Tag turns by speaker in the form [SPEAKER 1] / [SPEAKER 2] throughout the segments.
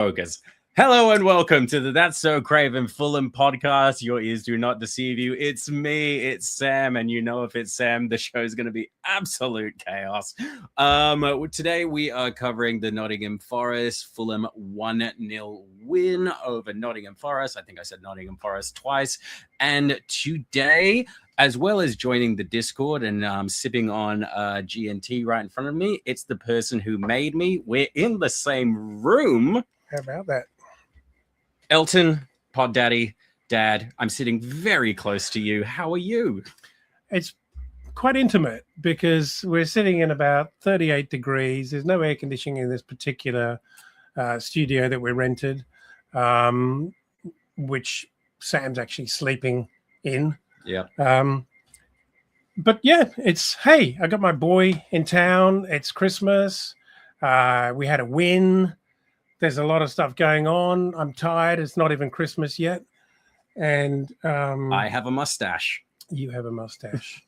[SPEAKER 1] Focus. Hello and welcome to the That's So Craven Fulham podcast. Your ears do not deceive you. It's me, it's Sam, and you know if it's Sam, the show is going to be absolute chaos. Today we are covering the Nottingham Forest Fulham 1-0 win over Nottingham Forest. I think I said Nottingham Forest twice. And today, as well as joining the Discord and sipping on G&T right in front of me, it's the person who made me. We're in the same room.
[SPEAKER 2] How about that?
[SPEAKER 1] Elton, Pod Daddy, Dad, I'm sitting very close to you. How are you?
[SPEAKER 2] It's quite intimate because we're sitting in about 38 degrees. There's no air conditioning in this particular studio that we rented, which Sam's actually sleeping in.
[SPEAKER 1] Yeah.
[SPEAKER 2] But yeah, hey, I got my boy in town. It's Christmas. We had a win. There's a lot of stuff going on. I'm tired. It's not even Christmas yet. And
[SPEAKER 1] I have a mustache.
[SPEAKER 2] You have a mustache.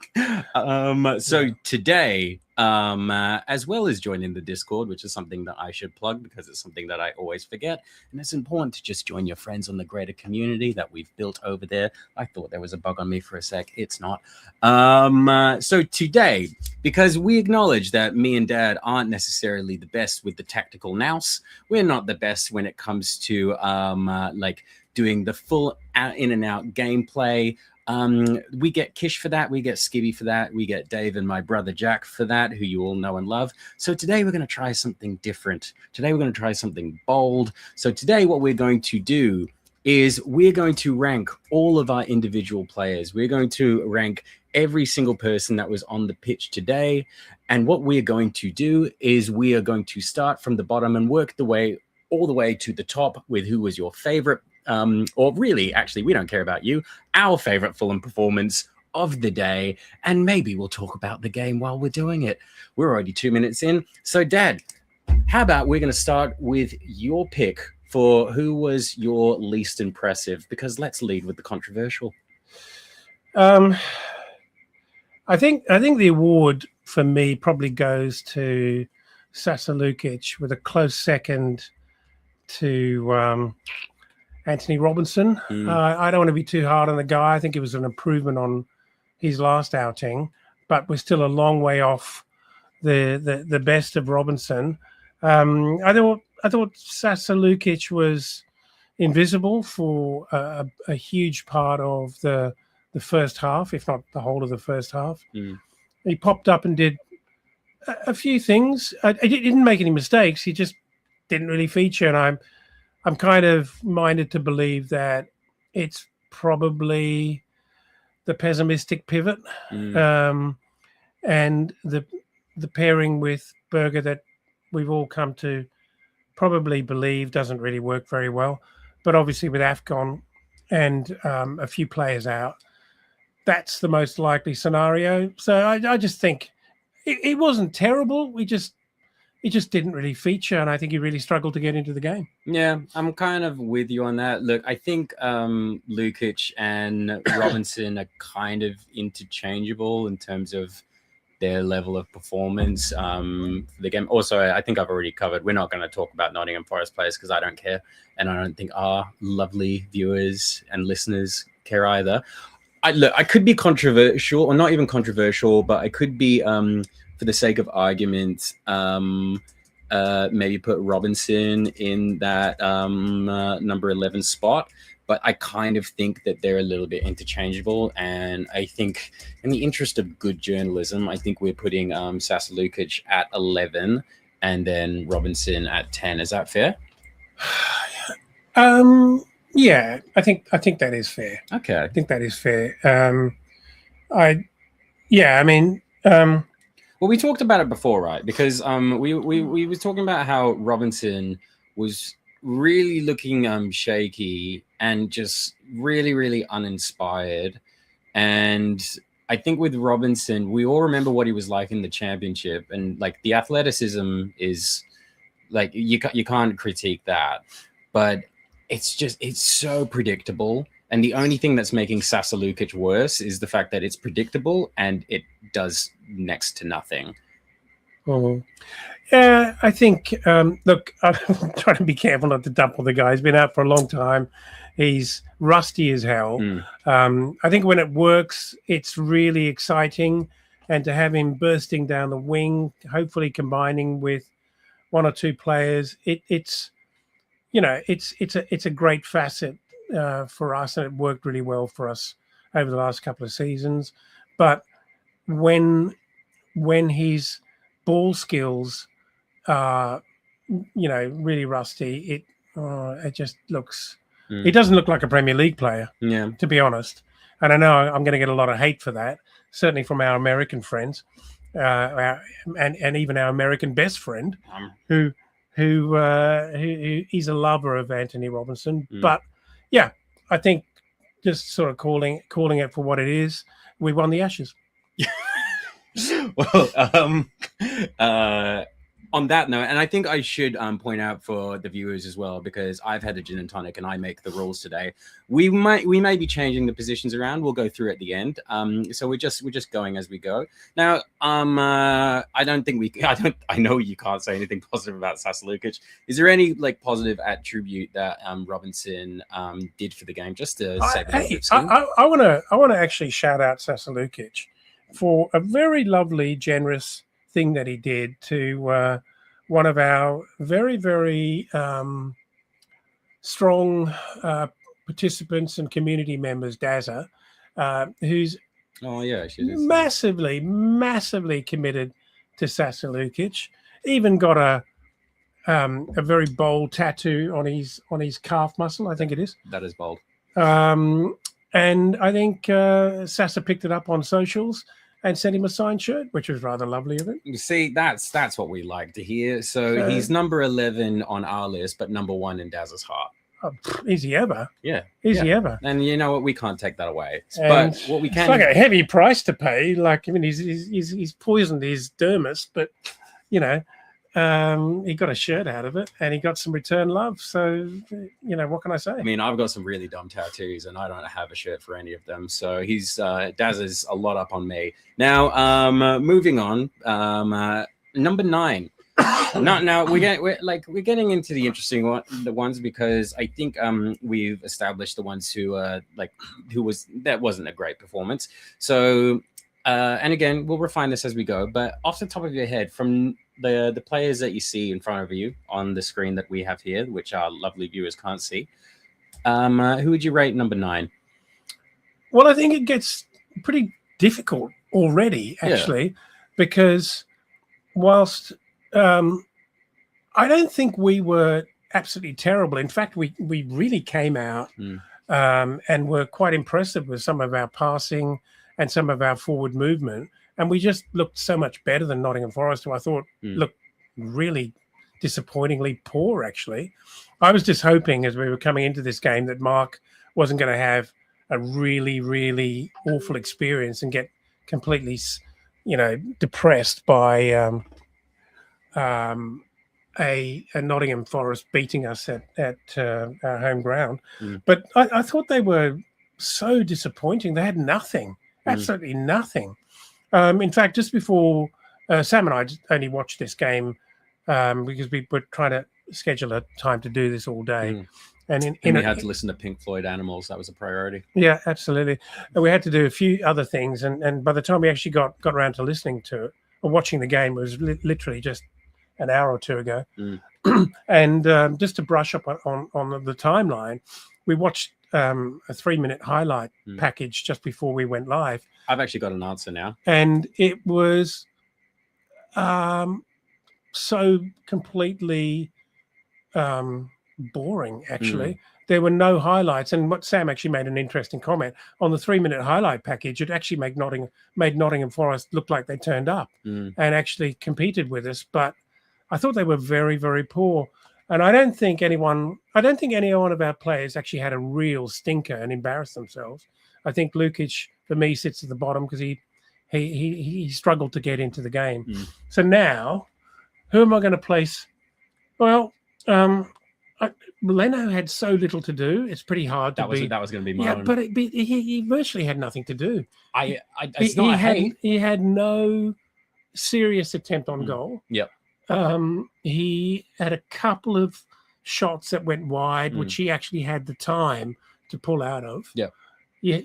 [SPEAKER 1] Today, as well as joining the Discord, which is something that I should plug because it's something that I always forget, and it's important to just join your friends on the greater community that we've built over there. I thought there was a bug on me for a sec. It's not. So today, because we acknowledge that me and Dad aren't necessarily the best with the tactical nous, we're not the best when it comes to doing the full in and out gameplay. We get Kish for that, we get Skibby for that, we get Dave and my brother Jack for that, who you all know and love. So today we're going to try something different. Today we're going to try something bold. So today what we're going to do is we're going to rank all of our individual players. We're going to rank every single person that was on the pitch today. And what we're going to do is we are going to start from the bottom and work the way all the way to the top with who was your favorite. Or really, actually, we don't care about you. Our favorite Fulham performance of the day, and maybe we'll talk about the game while we're doing it. We're already 2 minutes in. So, Dad, how about we're going to start with your pick for who was your least impressive? Because let's lead with the controversial.
[SPEAKER 2] I think the award for me probably goes to Sasa Lukic, with a close second to Anthony Robinson. I don't want to be too hard on the guy. I think it was an improvement on his last outing, but we're still a long way off the best of Robinson. I thought Sasa Lukic was invisible for a huge part of the first half, if not the whole of the first half. He popped up and did a few things. He didn't make any mistakes. He just didn't really feature, and I'm kind of minded to believe that it's probably the pessimistic pivot and the pairing with Berger that we've all come to probably believe doesn't really work very well. But obviously with AFCON and a few players out, that's the most likely scenario. So I just think it wasn't terrible. He just didn't really feature, and I think he really struggled to get into the game.
[SPEAKER 1] Yeah, I'm kind of with you on that. Look, I think Lukic and Robinson are kind of interchangeable in terms of their level of performance for the game. Also, I think I've already covered, we're not going to talk about Nottingham Forest players because I don't care, and I don't think our lovely viewers and listeners care either. I could be controversial, or not even controversial, but I could be... for the sake of argument, maybe put Robinson in that number 11 spot. But I kind of think that they're a little bit interchangeable. And I think in the interest of good journalism, I think we're putting Sasa Lukic at 11 and then Robinson at 10. Is that fair?
[SPEAKER 2] Yeah, I think that is fair.
[SPEAKER 1] Okay.
[SPEAKER 2] I think that is fair.
[SPEAKER 1] Well, we talked about it before, right? Because we were talking about how Robinson was really looking shaky and just really, really uninspired. And I think with Robinson, we all remember what he was like in the championship, and like the athleticism is like you can't critique that, but it's so predictable. And the only thing that's making Sasa Lukic worse is the fact that it's predictable and it does next to nothing.
[SPEAKER 2] Mm-hmm. I think, look, I'm trying to be careful not to dump on the guy. He's been out for a long time. He's rusty as hell. I think when it works, it's really exciting. And to have him bursting down the wing, hopefully combining with one or two players, it's a great facet for us, and it worked really well for us over the last couple of seasons. But when his ball skills are, really rusty, it just looks. He doesn't look like a Premier League player, to be honest. And I know I'm going to get a lot of hate for that, certainly from our American friends, and even our American best friend, who he's a lover of Anthony Robinson. But yeah, I think just sort of calling it for what it is, we won the Ashes.
[SPEAKER 1] Well, on that note, and I think I should point out for the viewers as well, because I've had a gin and tonic and I make the rules today. We may be changing the positions around. We'll go through at the end. So we're just going as we go. Now, I know you can't say anything positive about Sasa Lukic. Is there any positive attribute that Robinson did for the game? Just to save a little bit of skin?
[SPEAKER 2] I want to actually shout out Sasa Lukic for a very lovely, generous thing that he did to one of our very, very strong participants and community members, Dazza, who's massively committed to Sasa Lukic. Even got a very bold tattoo on his calf muscle, I think it is.
[SPEAKER 1] That is bold.
[SPEAKER 2] And I think Sasa picked it up on socials and sent him a signed shirt, which was rather lovely of him.
[SPEAKER 1] You see, that's what we like to hear. So he's number 11 on our list, but number 1 in Daz's heart.
[SPEAKER 2] Is he ever?
[SPEAKER 1] Yeah.
[SPEAKER 2] Is he ever?
[SPEAKER 1] And you know what? We can't take that away.
[SPEAKER 2] And
[SPEAKER 1] but what we can...
[SPEAKER 2] It's like a heavy price to pay. He's poisoned his dermis, but, he got a shirt out of it and he got some return love. So, what can I say?
[SPEAKER 1] I mean, I've got some really dumb tattoos and I don't have a shirt for any of them. So Daz is a lot up on me. Now, moving on, number 9. Now we're getting into the interesting ones, because I think we've established the ones who wasn't a great performance. So, and again, we'll refine this as we go. But off the top of your head, from the players that you see in front of you on the screen that we have here, which our lovely viewers can't see, who would you rate number 9?
[SPEAKER 2] Well, I think it gets pretty difficult already, actually, because whilst I don't think we were absolutely terrible. In fact, we really came out and were quite impressive with some of our passing and some of our forward movement. And we just looked so much better than Nottingham Forest, who I thought looked really disappointingly poor, actually. I was just hoping as we were coming into this game that Mark wasn't going to have a really, really awful experience and get completely, depressed by a Nottingham Forest beating us at our home ground. But I thought they were so disappointing. They had nothing, absolutely nothing. In fact, just before Sam and I only watched this game because we were trying to schedule a time to do this all day. And
[SPEAKER 1] we had to listen to Pink Floyd Animals. That was a priority.
[SPEAKER 2] Yeah, absolutely. And we had to do a few other things. And by the time we actually got around to listening to it or watching the game, it was literally just an hour or two ago. And just to brush up on the timeline, we watched a 3-minute highlight package just before we went live.
[SPEAKER 1] I've actually got an answer now.
[SPEAKER 2] And it was so completely boring, actually. There were no highlights. And what Sam actually made an interesting comment on the 3-minute highlight package, it actually made Nottingham Forest look like they turned up and actually competed with us. But I thought they were very, very poor. And I don't think any one of our players actually had a real stinker and embarrassed themselves. I think Lukic, for me, sits at the bottom because he struggled to get into the game. So now, who am I going to place? Well, Leno had so little to do. It's pretty hard to beat.
[SPEAKER 1] That was going to be my own.
[SPEAKER 2] But he virtually had nothing to do.
[SPEAKER 1] It's not a hate.
[SPEAKER 2] He had no serious attempt on goal.
[SPEAKER 1] Yep.
[SPEAKER 2] He had a couple of shots that went wide, which
[SPEAKER 1] Mm.
[SPEAKER 2] he actually had the time to pull out of.
[SPEAKER 1] Yeah.
[SPEAKER 2] Yeah.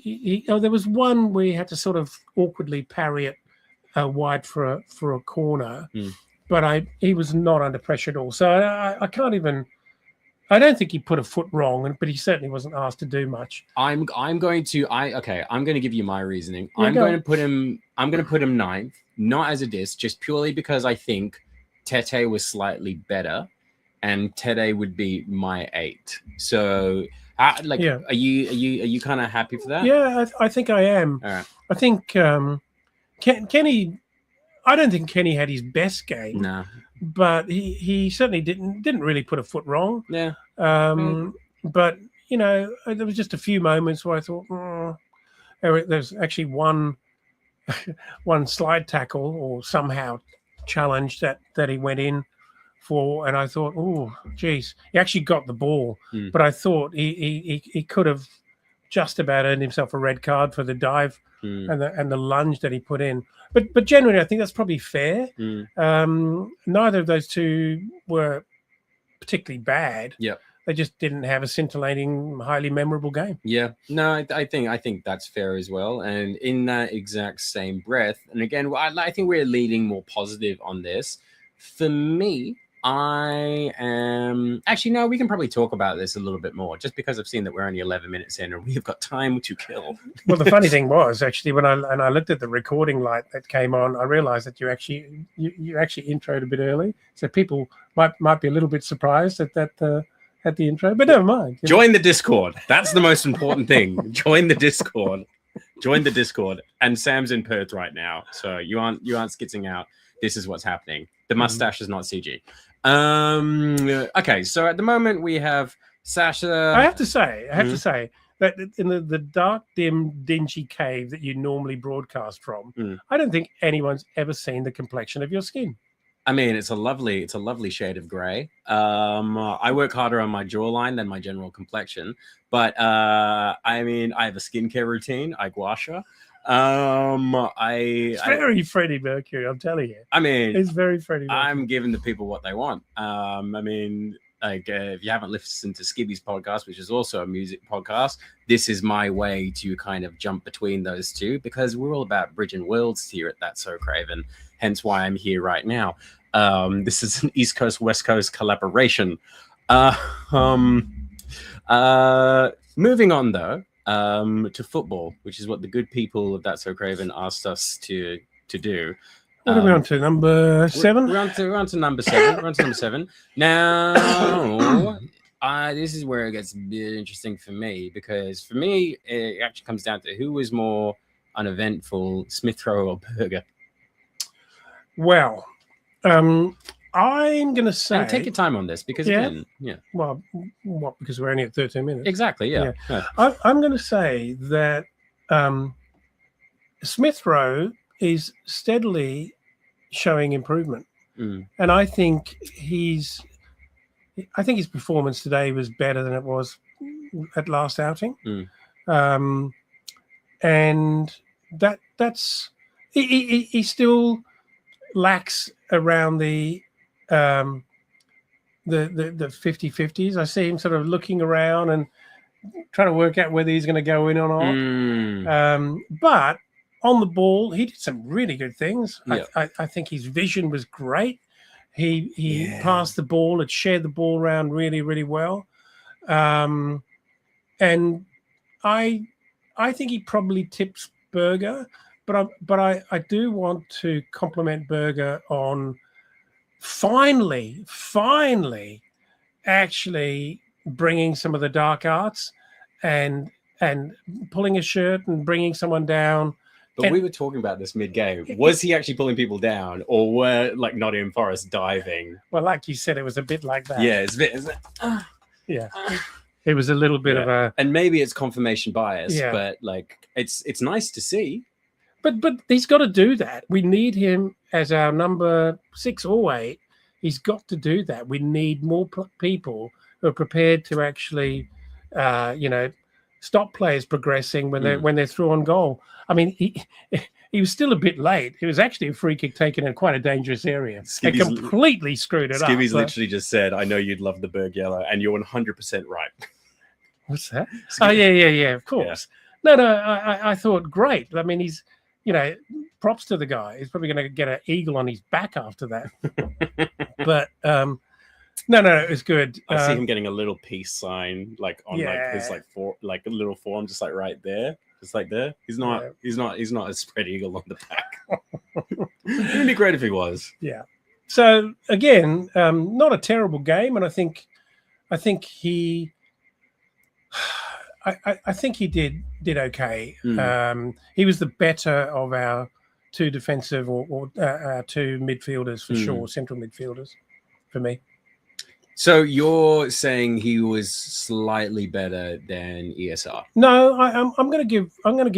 [SPEAKER 2] There was one where he had to sort of awkwardly parry it wide for a corner,
[SPEAKER 1] Mm.
[SPEAKER 2] but he was not under pressure at all. So I can't even. I don't think he put a foot wrong, but he certainly wasn't asked to do much.
[SPEAKER 1] I'm going to give you my reasoning.
[SPEAKER 2] Yeah,
[SPEAKER 1] I'm
[SPEAKER 2] go
[SPEAKER 1] going
[SPEAKER 2] on.
[SPEAKER 1] to put him ninth, not as a diss, just purely because I think Tete was slightly better, and Tete would be my 8. So,
[SPEAKER 2] Yeah.
[SPEAKER 1] are you kind of happy for that?
[SPEAKER 2] Yeah, I think I am.
[SPEAKER 1] All right.
[SPEAKER 2] I think Kenny. I don't think Kenny had his best game,
[SPEAKER 1] No.
[SPEAKER 2] but he certainly didn't really put a foot wrong.
[SPEAKER 1] Yeah.
[SPEAKER 2] But there was just a few moments where I thought, there's actually one slide tackle or somehow challenge that he went in for, and I thought, oh, geez, he actually got the ball, but I thought he could have just about earned himself a red card for the dive and the lunge that he put in. But generally, I think that's probably fair. Neither of those two were particularly bad.
[SPEAKER 1] Yep.
[SPEAKER 2] They just didn't have a scintillating, highly memorable game.
[SPEAKER 1] Yeah, no, I think that's fair as well. And in that exact same breath, and again, I think we're leading more positive on this. For me, I am actually no. We can probably talk about this a little bit more, just because I've seen that we're only 11 minutes in and we've got time to kill.
[SPEAKER 2] Well, the funny thing was actually when I looked at the recording light that came on, I realised that you actually introed a bit early, so people might be a little bit surprised at that. At the intro, but never mind.
[SPEAKER 1] Join the Discord. That's the most important thing. Join the Discord. And Sam's in Perth right now, so you aren't skitzing out. This is what's happening. The mustache is not CG. Okay, so at the moment we have Sasha.
[SPEAKER 2] I have to say that in the dark, dim, dingy cave that you normally broadcast from, I don't think anyone's ever seen the complexion of your skin.
[SPEAKER 1] I mean, it's a lovely shade of gray. I work harder on my jawline than my general complexion, but I mean, I have a skincare routine. I gua sha.
[SPEAKER 2] It's very Freddie Mercury, I'm telling you.
[SPEAKER 1] I mean,
[SPEAKER 2] it's very Freddie Mercury.
[SPEAKER 1] I'm giving the people what they want. I mean, like if you haven't listened to Skibby's podcast, which is also a music podcast, this is my way to kind of jump between those two, because we're all about bridging worlds here at That's So Craven. Hence why I'm here right now. This is an East Coast, West Coast collaboration. Moving on, though, to football, which is what the good people of That's So Craven asked us to do.
[SPEAKER 2] What are we on to? Number 7?
[SPEAKER 1] We're on to number 7. Now, this is where it gets a bit interesting for me, because for me, it actually comes down to who was more uneventful, Smith Rowe or Berger.
[SPEAKER 2] Well, I'm going to say...
[SPEAKER 1] And take your time on this, because again,
[SPEAKER 2] Well, what? Because we're only at 13 minutes.
[SPEAKER 1] Exactly, yeah.
[SPEAKER 2] I'm going to say that Smith Rowe is steadily showing improvement. And I think his performance today was better than it was at last outing. And that's... He still lacks around the 50-50s. I see him sort of looking around and trying to work out whether he's going to go in or not. But on the ball, he did some really good things. Yep. I think his vision was great. He passed the ball, had shared the ball around really, really well. And I think he probably tips Berger. But I do want to compliment Berger on finally actually bringing some of the dark arts and pulling a shirt and bringing someone down.
[SPEAKER 1] But we were talking about this mid-game. Was he actually pulling people down, or were like Nottingham Forest diving?
[SPEAKER 2] Well, like you said, it was a bit like that.
[SPEAKER 1] Yeah, it's a bit.
[SPEAKER 2] Yeah. It was a little bit of a...
[SPEAKER 1] And maybe it's confirmation bias, but like it's nice to see.
[SPEAKER 2] But he's got to do that. We need him as our number 6 or 8. He's got to do that. We need more people who are prepared to actually, stop players progressing when they're through on goal. I mean, he was still a bit late. It was actually a free kick taken in quite a dangerous area. It completely screwed it up.
[SPEAKER 1] Skibby's literally just said, "I know you'd love the Berg yellow," and you're 100% right.
[SPEAKER 2] What's that? Oh, yeah, of course. Yeah. No, I thought, great. I mean, he's, props to the guy. He's probably going to get an eagle on his back after that. But no, it was good.
[SPEAKER 1] I see him getting a little peace sign, like on like his like a little forearm, just like right there, just like there. He's not a spread eagle on the back. It would be great if he was.
[SPEAKER 2] Yeah. So again, not a terrible game, and I think he. I think he did okay. He was the better of our two defensive or our two midfielders for sure, central midfielders for me.
[SPEAKER 1] So you're saying he was slightly better than ESR?
[SPEAKER 2] No, I'm going to give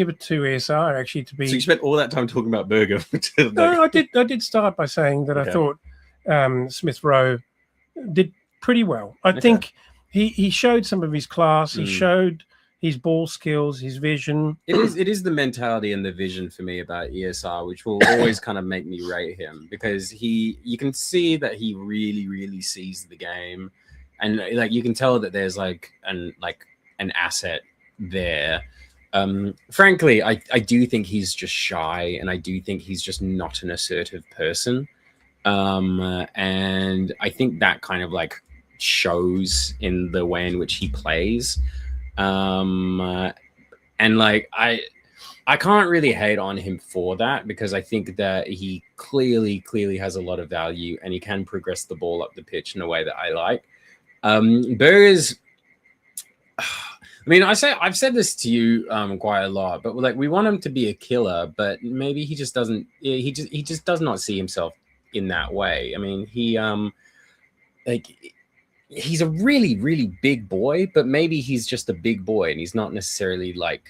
[SPEAKER 2] it to ESR actually to be.
[SPEAKER 1] So you spent all that time talking about Berger.
[SPEAKER 2] No, I did start by saying that I thought Smith Rowe did pretty well. I think he showed some of his class. He showed his ball skills, his vision.
[SPEAKER 1] It is the mentality and the vision for me about ESR, which will always kind of make me rate him, because you can see that he really, really sees the game, and like you can tell that there's like an asset there. Frankly, I do think he's just shy, and I do think he's just not an assertive person. And I think that kind of like shows in the way in which he plays. And like I can't really hate on him for that, because I think that he clearly has a lot of value, and he can progress the ball up the pitch in a way that I like. Burgers, I mean, I've said this to you quite a lot, but like we want him to be a killer, but maybe he just doesn't. He just does not see himself in that way. I mean, he's a really, really big boy, but maybe he's just a big boy, and he's not necessarily like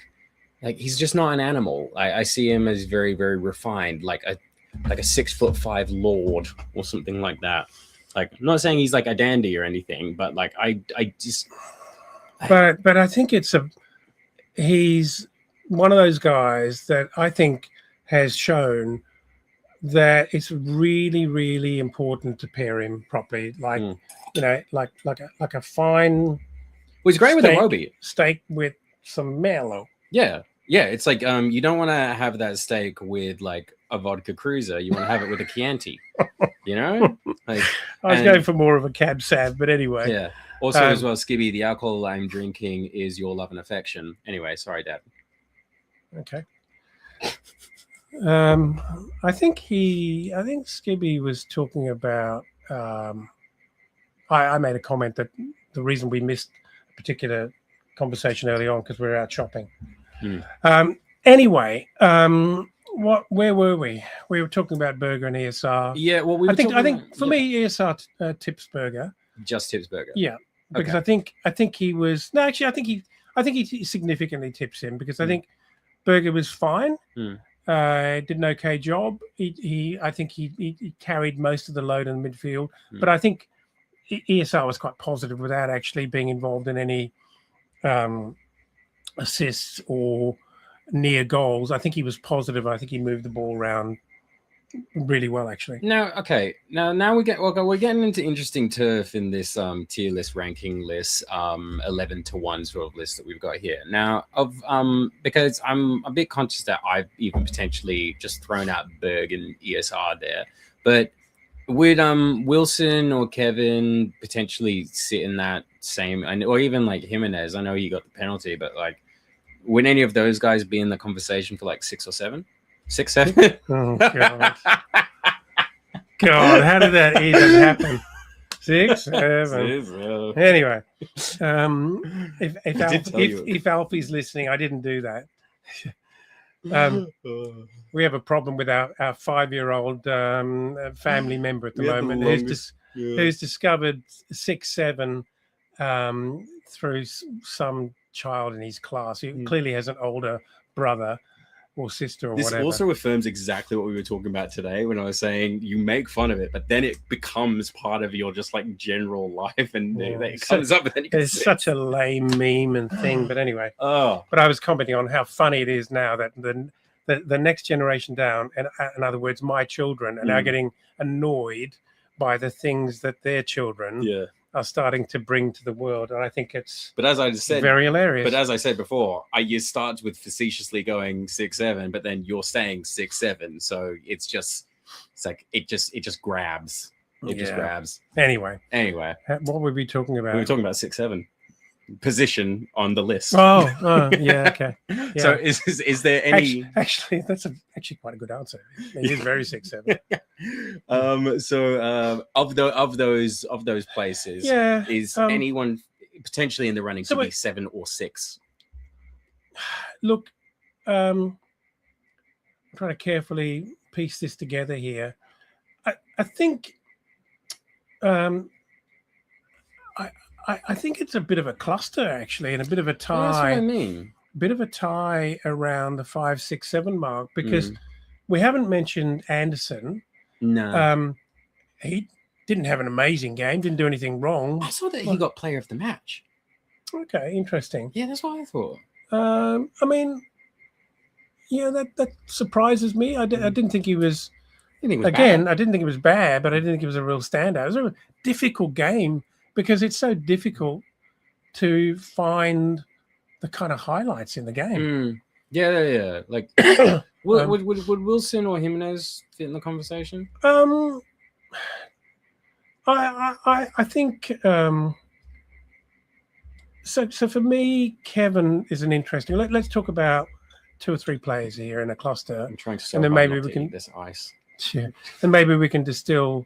[SPEAKER 1] he's just not an animal. I see him as very, very refined, like a 6'5" lord or something like that. Like, I'm not saying he's like a dandy or anything, but like
[SPEAKER 2] But I think he's one of those guys that I think has shown that it's really, really important to pair him properly. Like, like a fine.
[SPEAKER 1] Well, he's great with a Roby
[SPEAKER 2] steak with some marrow.
[SPEAKER 1] Yeah. It's like you don't want to have that steak with like a vodka cruiser. You want to have it with a Chianti. Like
[SPEAKER 2] I was going for more of a cab sav, but anyway.
[SPEAKER 1] Yeah. Also, as well, Skibby, the alcohol I'm drinking is your love and affection. Anyway, sorry, Dad.
[SPEAKER 2] Okay. I think Skibby was talking about. I made a comment that the reason we missed a particular conversation early on because we were out shopping. Anyway, where were we? We were talking about Berger and ESR.
[SPEAKER 1] Yeah, well,
[SPEAKER 2] I think for me, ESR tips Berger.
[SPEAKER 1] Just tips Berger.
[SPEAKER 2] Yeah, because I think he was I think he significantly tips him, because I think Berger was fine. Did an okay job. I think he carried most of the load in the midfield, but I think ESR was quite positive without actually being involved in any assists or near goals. I think he was positive. I think he moved the ball around really well, actually.
[SPEAKER 1] Now we're getting into interesting turf in this tier list ranking list, 11 to 1 sort of list that we've got here. Now, because I'm a bit conscious that I've even potentially just thrown out Berg and ESR there, but would Wilson or Kevin potentially sit in that same, or even like Jimenez? I know he got the penalty, but like, would any of those guys be in the conversation for like 6 or 7? 6, 7?
[SPEAKER 2] Oh God! God, how did that even happen? 6, 7. Anyway, if Alfie's listening, I didn't do that. We have a problem with our 5-year-old family member at the moment who's discovered 6, 7 through some child in his class who clearly has an older brother or sister or whatever.
[SPEAKER 1] This also affirms exactly what we were talking about today when I was saying you make fun of it, but then it becomes part of your just like general life, and it comes up. And then
[SPEAKER 2] it's such a lame meme and thing, but anyway. But I was commenting on how funny it is now that the next generation down, and in other words, my children are now getting annoyed by the things that their children are starting to bring to the world, and I think it's
[SPEAKER 1] But as I said,
[SPEAKER 2] very hilarious.
[SPEAKER 1] But as I said before, you start with facetiously going 6'7", but then you're saying 6'7", so it's like it just grabs. It just grabs.
[SPEAKER 2] Anyway, what were we talking about?
[SPEAKER 1] We were talking about 6'7". Position on the list.
[SPEAKER 2] Oh, yeah, okay. Yeah.
[SPEAKER 1] So is there any?
[SPEAKER 2] Actually, that's actually quite a good answer. It is very 6'7".
[SPEAKER 1] So of those places, is anyone potentially in the running to be 7 or 6?
[SPEAKER 2] Look, I'm trying to carefully piece this together here. I think. I think it's a bit of a cluster, actually, and a bit of a tie.
[SPEAKER 1] Well, that's what I mean.
[SPEAKER 2] Bit of a tie around the 5, 6, 7 mark, because we haven't mentioned Anderson.
[SPEAKER 1] No.
[SPEAKER 2] He didn't have an amazing game, didn't do anything wrong.
[SPEAKER 1] I saw that he got player of the match.
[SPEAKER 2] Okay, interesting.
[SPEAKER 1] Yeah, that's what I thought.
[SPEAKER 2] I mean, yeah, that surprises me. I didn't think he was. I didn't think it was bad, but I didn't think it was a real standout. It was a difficult game because it's so difficult to find the kind of highlights in the game.
[SPEAKER 1] Yeah. Like, would Wilson or Jimenez fit in the conversation?
[SPEAKER 2] I think so. For me, Kevin is an interesting. Let's talk about 2 or 3 players here in a cluster.
[SPEAKER 1] I'm trying to
[SPEAKER 2] and then maybe we
[SPEAKER 1] can eat this ice.
[SPEAKER 2] Yeah, and maybe we can distill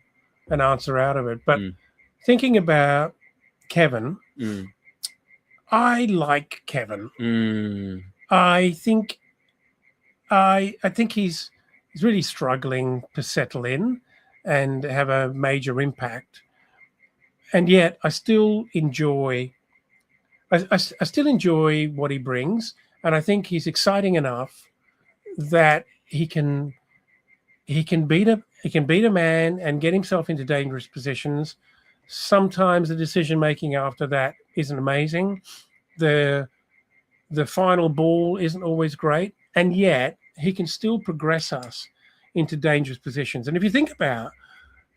[SPEAKER 2] an answer out of it. But thinking about Kevin, I like Kevin. I think he's really struggling to settle in and have a major impact. And yet I still enjoy what he brings, and I think he's exciting enough that he can beat a man and get himself into dangerous positions. Sometimes the decision making after that isn't amazing. The final ball isn't always great, and yet he can still progress us into dangerous positions. And if you think about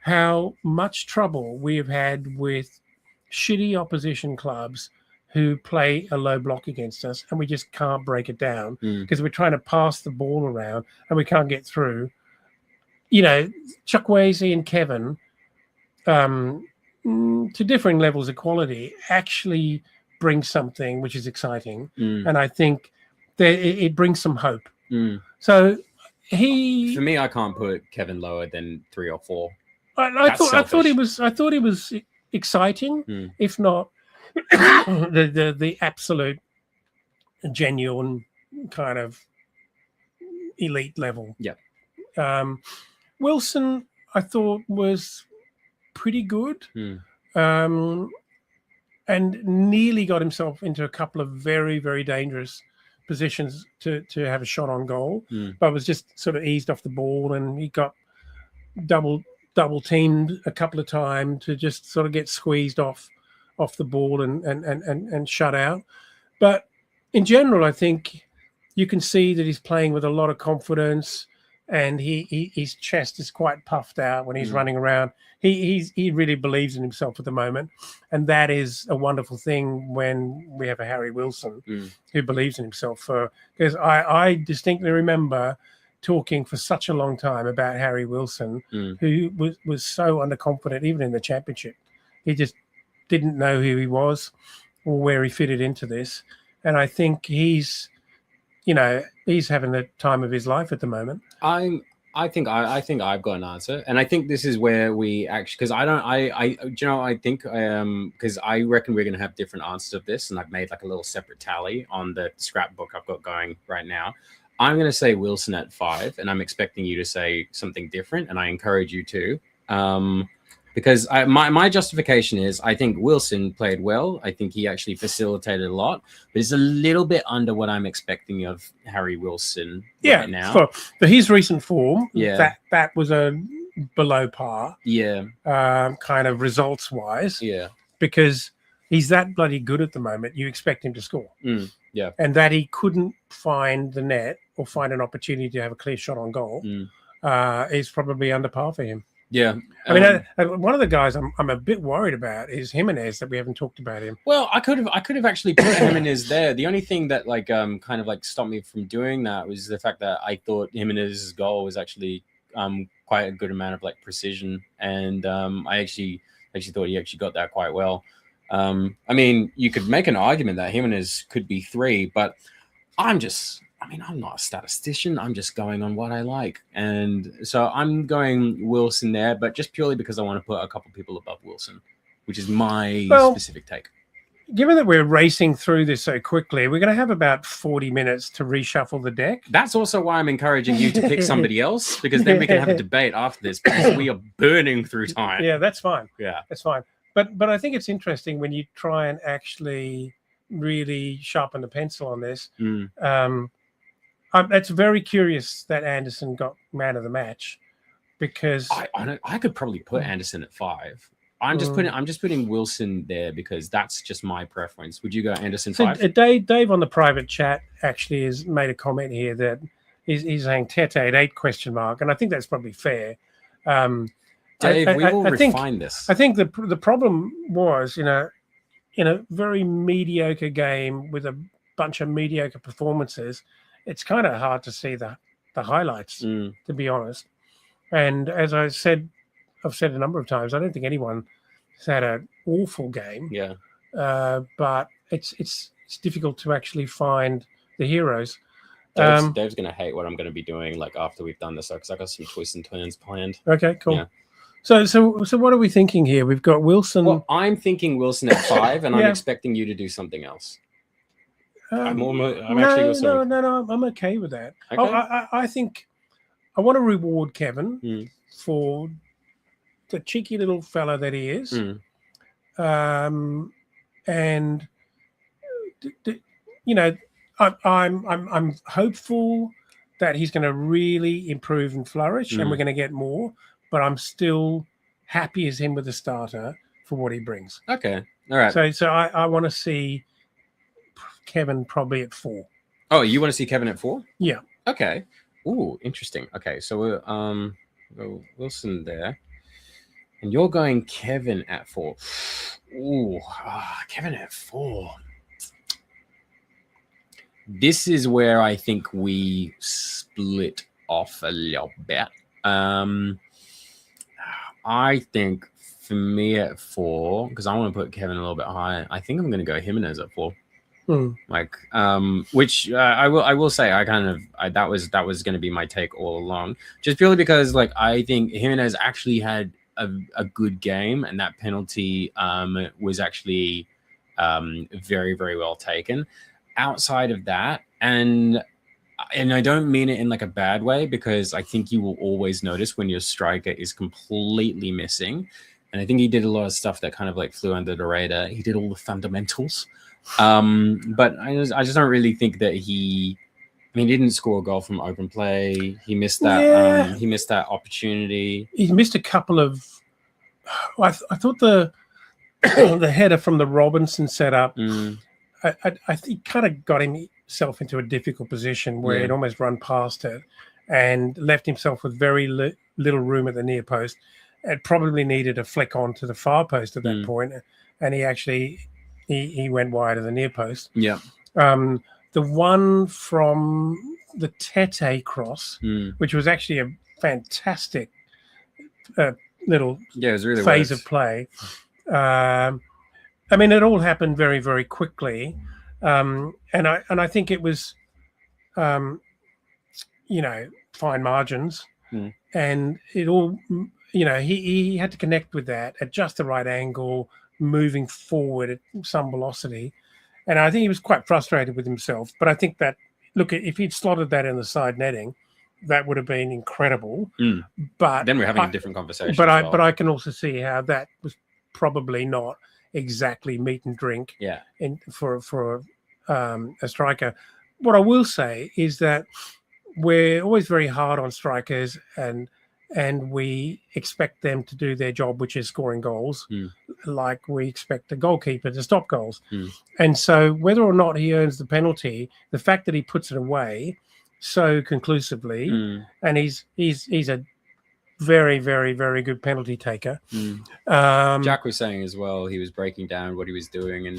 [SPEAKER 2] how much trouble we have had with shitty opposition clubs who play a low block against us, and we just can't break it down because we're trying to pass the ball around and we can't get through. You know, Chukwueze and Kevin, to differing levels of quality, actually bring something which is exciting, and I think that it brings some hope. So for
[SPEAKER 1] me, I can't put Kevin lower than 3 or 4.
[SPEAKER 2] I thought he was exciting, if not the absolute genuine kind of elite level.
[SPEAKER 1] Yeah.
[SPEAKER 2] Wilson, I thought, was pretty good, and nearly got himself into a couple of very, very dangerous positions to have a shot on goal, but was just sort of eased off the ball, and he got double teamed a couple of times to just sort of get squeezed off the ball and shut out. But in general, I think you can see that he's playing with a lot of confidence, and his chest is quite puffed out when he's running around. He really believes in himself at the moment, and that is a wonderful thing when we have a Harry Wilson who believes in himself. Because I distinctly remember talking for such a long time about Harry Wilson, who was so underconfident, even in the championship. He just didn't know who he was or where he fitted into this. And I think he's having the time of his life at the moment.
[SPEAKER 1] I think I've got an answer, and I think this is where we actually, because because I reckon we're going to have different answers of this, and I've made like a little separate tally on the scrapbook I've got going right now. I'm going to say Wilson at 5, and I'm expecting you to say something different, and I encourage you to. Because my justification is I think Wilson played well. I think he actually facilitated a lot, but it's a little bit under what I'm expecting of Harry Wilson right now.
[SPEAKER 2] For his recent form, that was a below par.
[SPEAKER 1] Yeah.
[SPEAKER 2] Kind of results wise.
[SPEAKER 1] Yeah.
[SPEAKER 2] Because he's that bloody good at the moment. You expect him to score.
[SPEAKER 1] Yeah.
[SPEAKER 2] And that he couldn't find the net or find an opportunity to have a clear shot on goal is probably under par for him.
[SPEAKER 1] Yeah.
[SPEAKER 2] I mean, one of the guys I'm a bit worried about is Jimenez, that we haven't talked about him.
[SPEAKER 1] Well, I could have actually put Jimenez there. The only thing that kind of stopped me from doing that was the fact that I thought Jimenez's goal was actually quite a good amount of precision, and I actually thought he actually got that quite well. I mean, you could make an argument that Jimenez could be 3, but I'm not a statistician. I'm just going on what I like. And so I'm going Wilson there, but just purely because I want to put a couple people above Wilson, which is my specific take.
[SPEAKER 2] Given that we're racing through this so quickly, we're going to have about 40 minutes to reshuffle the deck.
[SPEAKER 1] That's also why I'm encouraging you to pick somebody else, because then we can have a debate after this, because we are burning through time.
[SPEAKER 2] Yeah, that's fine.
[SPEAKER 1] Yeah,
[SPEAKER 2] that's fine. But I think it's interesting when you try and actually really sharpen the pencil on this. It's very curious that Anderson got man of the match, because
[SPEAKER 1] I could probably put Anderson at 5. I'm just putting Wilson there because that's just my preference. Would you go Anderson 5?
[SPEAKER 2] Dave on the private chat actually has made a comment here that he's saying Tete at 8 ? And I think that's probably fair.
[SPEAKER 1] Dave, we will refine this.
[SPEAKER 2] I think the problem was in a very mediocre game with a bunch of mediocre performances, it's kind of hard to see the highlights, to be honest. And as I've said a number of times, I don't think anyone has had an awful game.
[SPEAKER 1] Yeah.
[SPEAKER 2] But it's difficult to actually find the heroes.
[SPEAKER 1] Dave's going to hate what I'm going to be doing after we've done this, because I got some twists and turns planned.
[SPEAKER 2] Okay, cool.
[SPEAKER 1] Yeah.
[SPEAKER 2] So what are we thinking here? We've got Wilson.
[SPEAKER 1] Well, I'm thinking Wilson at 5, and I'm expecting you to do something else. I'm okay
[SPEAKER 2] with that.
[SPEAKER 1] Okay.
[SPEAKER 2] I think I want to reward Kevin for the cheeky little fella that he is, and I'm hopeful that he's going to really improve and flourish, and we're going to get more. But I'm still happy as him with the starter for what he brings.
[SPEAKER 1] Okay, all right.
[SPEAKER 2] So I want to see Kevin probably at 4.
[SPEAKER 1] Oh, you want to see Kevin at 4?
[SPEAKER 2] Yeah.
[SPEAKER 1] Okay. Ooh, interesting. Okay, so we're go Wilson there, and you're going Kevin at 4. Ooh, Kevin at 4. This is where I think we split off a little bit. I think for me at 4, because I want to put Kevin a little bit higher, I think I'm going to go Jimenez at 4. Which I will say that was going to be my take all along, just purely because I think Jimenez actually had a good game, and that penalty was actually very, very well taken. Outside of that, and I don't mean it in a bad way, because I think you will always notice when your striker is completely missing. And I think he did a lot of stuff that kind of flew under the radar. He did all the fundamentals. But I just don't really think that he didn't score a goal from open play. He missed that. He missed that opportunity.
[SPEAKER 2] He missed a couple of. I thought the the header from the Robinson setup. I think kind of got himself into a difficult position where he'd almost run past it and left himself with very little room at the near post. It probably needed a flick on to the far post at that point, and he actually he went wide of the near post.
[SPEAKER 1] Yeah.
[SPEAKER 2] The one from the Tete cross, which was actually a fantastic little
[SPEAKER 1] it was really
[SPEAKER 2] phase of play. It all happened very, very quickly, and I think it was, fine margins, and it all, he had to connect with that at just the right angle, moving forward at some velocity, and I think he was quite frustrated with himself. But I think that, look, if he'd slotted that in the side netting, that would have been incredible. But
[SPEAKER 1] then we're having a different conversation.
[SPEAKER 2] But I can also see how that was probably not exactly meat and drink.
[SPEAKER 1] Yeah.
[SPEAKER 2] For a striker. What I will say is that we're always very hard on strikers, and and we expect them to do their job, which is scoring goals,
[SPEAKER 1] Mm.
[SPEAKER 2] like we expect a goalkeeper to stop goals.
[SPEAKER 1] Mm.
[SPEAKER 2] And so whether or not he earns the penalty, the fact that he puts it away so conclusively, and he's a very, very, very good penalty taker.
[SPEAKER 1] Jack was saying as well, he was breaking down what he was doing, and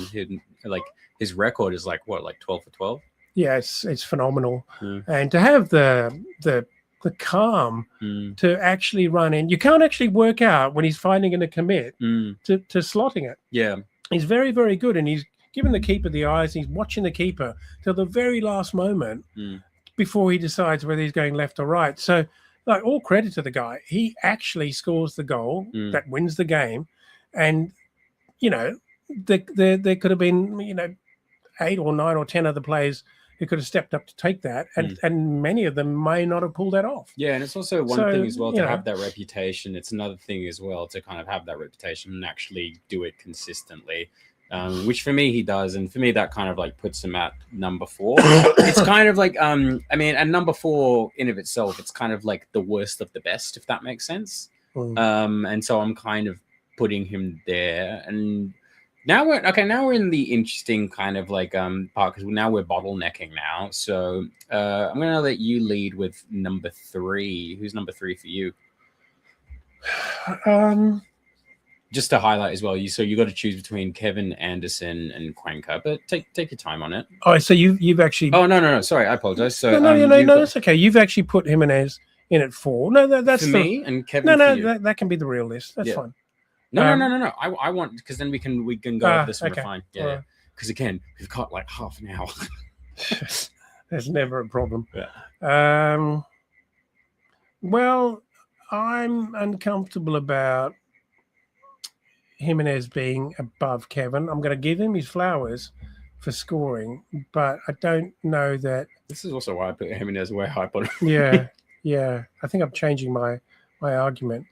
[SPEAKER 1] his record is like 12 for 12.
[SPEAKER 2] Yeah, it's phenomenal. And to have the calm to actually run in, you can't actually work out when he's finding in a commit to slotting it.
[SPEAKER 1] Yeah,
[SPEAKER 2] he's very, very good, and he's giving the keeper the eyes. He's watching the keeper till the very last moment before he decides whether he's going left or right. So, like, all credit to the guy. He actually scores the goal that wins the game, and there could have been 8 or 9 or 10 other players who could have stepped up to take that, and many of them may not have pulled that off.
[SPEAKER 1] Yeah, and it's also one thing as well to have that reputation. It's another thing as well to kind of have that reputation and actually do it consistently, which for me he does, and for me that kind of like puts him at number 4. It's kind of like and number 4 in of itself, it's kind of like the worst of the best, if that makes sense. And so I'm kind of putting him there, and now we're in the interesting kind of like part, because now we're bottlenecking now. So I'm gonna let you lead with number 3. Who's number 3 for you? Just to highlight as well, you got to choose between Kevin Anderson and Cuenca, but take your time on it.
[SPEAKER 2] Oh, so you've actually?
[SPEAKER 1] Oh no, sorry, I apologize. So
[SPEAKER 2] no, that's okay. You've actually put Jimenez in at 4. No, that's
[SPEAKER 1] for me and Kevin.
[SPEAKER 2] That can be the real list. That's fine.
[SPEAKER 1] No. I want, because then we can go over this one fine. Yeah. Because again, we've got like half an hour.
[SPEAKER 2] There's never a problem.
[SPEAKER 1] Yeah.
[SPEAKER 2] Well, I'm uncomfortable about Jimenez being above Kevin. I'm going to give him his flowers for scoring, but I don't know that.
[SPEAKER 1] This is also why I put Jimenez way high on him.
[SPEAKER 2] Yeah. I think I'm changing my argument.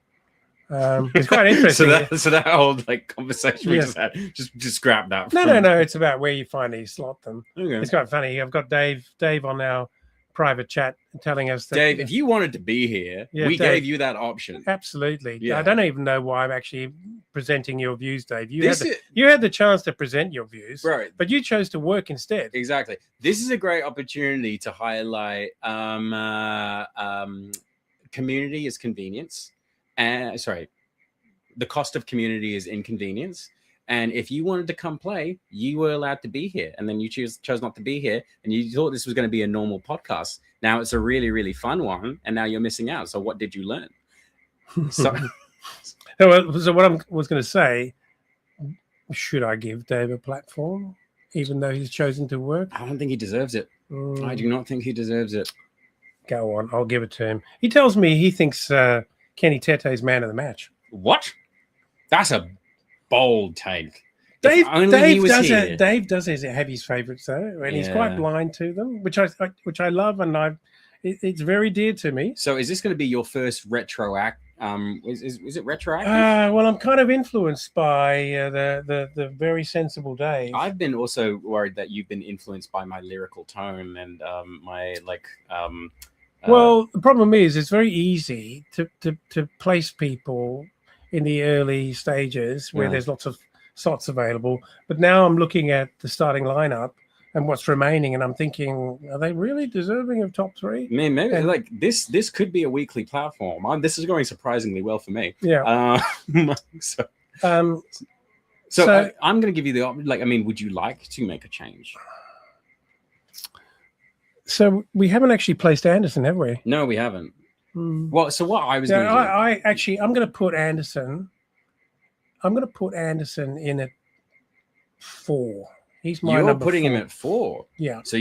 [SPEAKER 2] It's quite interesting.
[SPEAKER 1] so that whole like conversation we just had, just grab that.
[SPEAKER 2] No. It's about where you finally slot them.
[SPEAKER 1] Okay.
[SPEAKER 2] It's quite funny. I've got Dave on our private chat telling us that,
[SPEAKER 1] Dave, if you wanted to be here, we gave you that option.
[SPEAKER 2] Absolutely.
[SPEAKER 1] Yeah.
[SPEAKER 2] I don't even know why I'm actually presenting your views, Dave. You had the chance to present your views,
[SPEAKER 1] right?
[SPEAKER 2] But you chose to work instead.
[SPEAKER 1] Exactly. This is a great opportunity to highlight community is convenience. The cost of community is inconvenience. And if you wanted to come play, you were allowed to be here. And then you chose not to be here. And you thought this was going to be a normal podcast. Now it's a really, really fun one. And now you're missing out. So what did you learn? So
[SPEAKER 2] what I was going to say, should I give Dave a platform, even though he's chosen to work?
[SPEAKER 1] I don't think he deserves it. I do not think he deserves it.
[SPEAKER 2] Go on. I'll give it to him. He tells me he thinks Kenny Tete's man of the match.
[SPEAKER 1] What? That's a bold take.
[SPEAKER 2] Dave does have his favorites though, and he's quite blind to them, which I love, and it's very dear to me.
[SPEAKER 1] So is this going to be your first retroact? Is it retroactive?
[SPEAKER 2] Well, I'm kind of influenced by the very sensible Dave.
[SPEAKER 1] I've been also worried that you've been influenced by my lyrical tone and my like.
[SPEAKER 2] Well, the problem is it's very easy to place people in the early stages where there's lots of slots available. But now I'm looking at the starting lineup and what's remaining, and I'm thinking, are they really deserving of top 3?
[SPEAKER 1] Maybe like this could be a weekly platform. This is going surprisingly well for me.
[SPEAKER 2] Yeah.
[SPEAKER 1] So I'm going to give you the would you like to make a change?
[SPEAKER 2] So we haven't actually placed Anderson, have we?
[SPEAKER 1] No, we haven't. Well, so what I was going to do...
[SPEAKER 2] I'm going to put Anderson. I'm going to put Anderson in at 4. He's my number 4. You're
[SPEAKER 1] putting him at 4.
[SPEAKER 2] Yeah.
[SPEAKER 1] So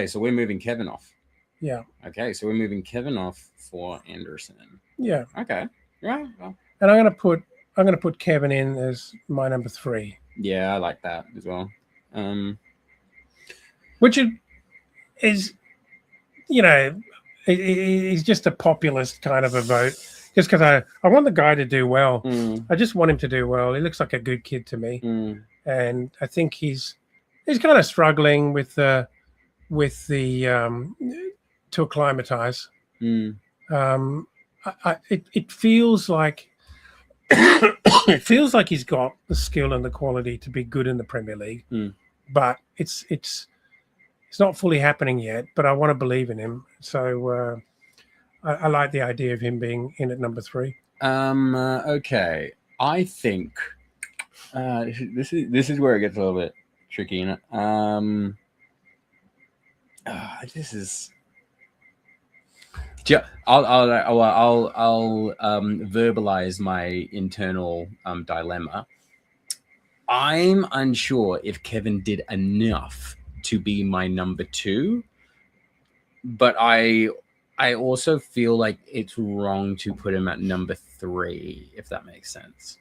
[SPEAKER 1] So we're moving Kevin off.
[SPEAKER 2] Yeah.
[SPEAKER 1] Okay. So we're moving Kevin off for Anderson.
[SPEAKER 2] Yeah.
[SPEAKER 1] Okay. Right. Well.
[SPEAKER 2] And I'm going to put Kevin in as my number 3.
[SPEAKER 1] Yeah, I like that as well.
[SPEAKER 2] Which is, he's just a populist kind of a vote. Just because I want the guy to do well. I just want him to do well. He looks like a good kid to me, and I think he's kind of struggling with the to acclimatize. it feels like it feels like he's got the skill and the quality to be good in the Premier League, but it's not fully happening yet. But I want to believe in him, so I like the idea of him being in at number 3.
[SPEAKER 1] Okay, I think this is where it gets a little bit tricky, isn't it? This is. Yeah, I'll verbalize my internal dilemma. I'm unsure if Kevin did enough to be my number 2, but I also feel like it's wrong to put him at number 3, if that makes sense.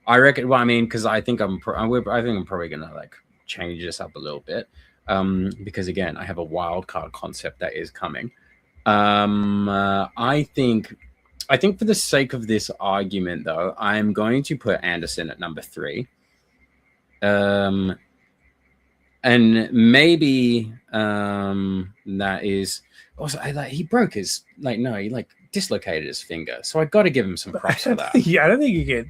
[SPEAKER 1] I reckon. Well, I mean, because I think I'm probably gonna like change this up a little bit, because again, I have a wild card concept that is coming. I think for the sake of this argument, though, I'm going to put Anderson at number 3. And maybe that is also he broke his he dislocated his finger, so I got to give him some props for that.
[SPEAKER 2] Yeah, I don't think you get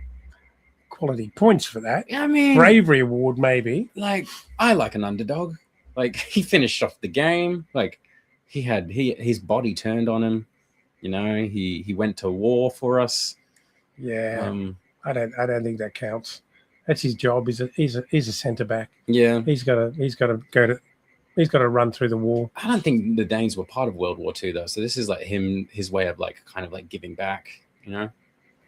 [SPEAKER 2] quality points for that.
[SPEAKER 1] I mean,
[SPEAKER 2] bravery award maybe.
[SPEAKER 1] Like, I like an underdog. Like, he finished off the game. Like, his body turned on him. You know, he went to war for us.
[SPEAKER 2] Yeah, I don't think that counts. That's his job. He's a centre back.
[SPEAKER 1] Yeah,
[SPEAKER 2] he's got to run through the war.
[SPEAKER 1] I don't think the Danes were part of World War II though. So this is like his way of kind of giving back. You know,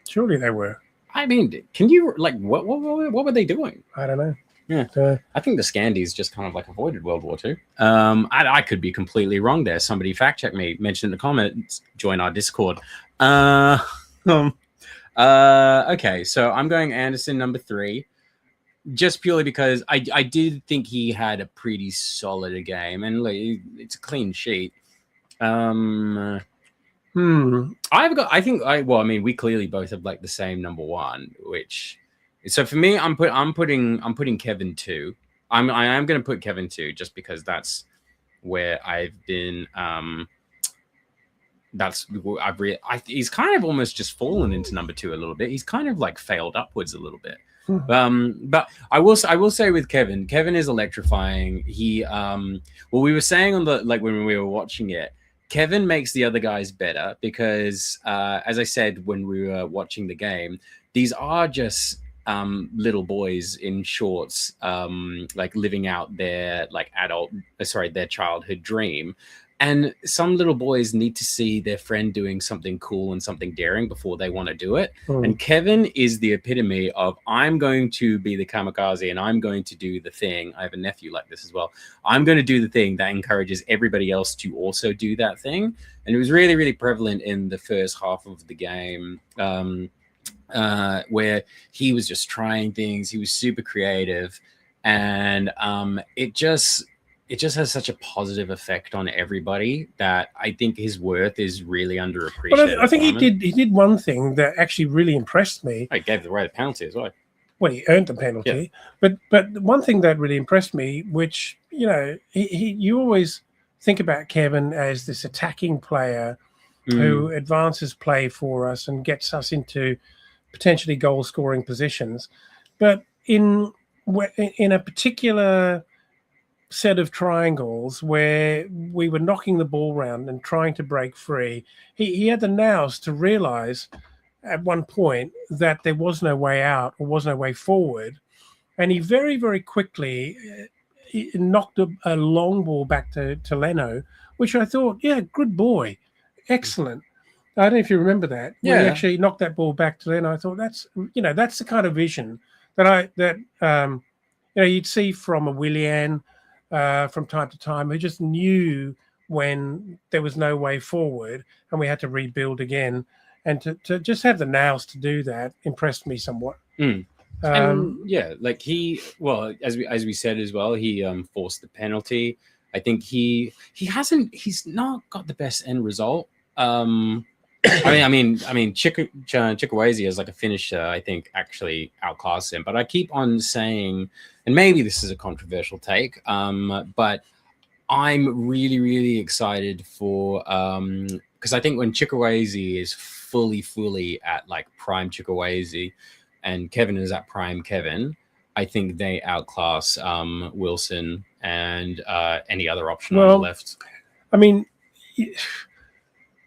[SPEAKER 2] surely they were.
[SPEAKER 1] I mean, can you what were they doing?
[SPEAKER 2] I don't know.
[SPEAKER 1] Yeah, I think the Scandies just kind of avoided World War II. I could be completely wrong there. Somebody fact check me. Mention in the comments. Join our Discord. Okay, so I'm going Anderson number 3, just purely because I did think he had a pretty solid game, and it's a clean sheet. We clearly both have the same number 1, which. So for me, I'm putting Kevin 2. I am going to put Kevin 2 just because that's where I've been. He's kind of almost just fallen into number 2 a little bit. He's kind of failed upwards a little bit. But I will say with Kevin is electrifying. He we were saying on the when we were watching it, Kevin makes the other guys better because as I said when we were watching the game, these are just little boys in shorts, living out their their childhood dream. And some little boys need to see their friend doing something cool and something daring before they want to do it. And Kevin is the epitome of, I'm going to be the kamikaze and I'm going to do the thing. I have a nephew like this as well. I'm going to do the thing that encourages everybody else to also do that thing. And it was really, really prevalent in the first half of the game, where he was just trying things. He was super creative, and it just has such a positive effect on everybody that I think his worth is really underappreciated.
[SPEAKER 2] But I think he did one thing that actually really impressed me.
[SPEAKER 1] He gave away the penalty as well.
[SPEAKER 2] Well, he earned the penalty, yeah. But one thing that really impressed me, which you always think about Kevin as this attacking player who advances play for us and gets us into potentially goal-scoring positions, but in a particular set of triangles where we were knocking the ball around and trying to break free, he had the nous to realize at one point that there was no way out or was no way forward, and he very, very quickly he knocked a long ball back to Leno, which I thought, yeah, good boy, excellent. I don't know if you remember that. Yeah, when he actually knocked that ball back to Leno. I thought that's the kind of vision that you'd see from a Willian from time to time, who just knew when there was no way forward and we had to rebuild again, and to just have the nous to do that impressed me somewhat.
[SPEAKER 1] As we said as well, he forced the penalty. I think he's not got the best end result. I mean, Chukwueze as a finisher, I think actually outclassed him. But I keep on saying, and maybe this is a controversial take, but I'm really, really excited for because I think when Chukwueze is fully at like prime Chukwueze, and Kevin is at prime Kevin, I think they outclass Wilson and any other option on the left.
[SPEAKER 2] I mean,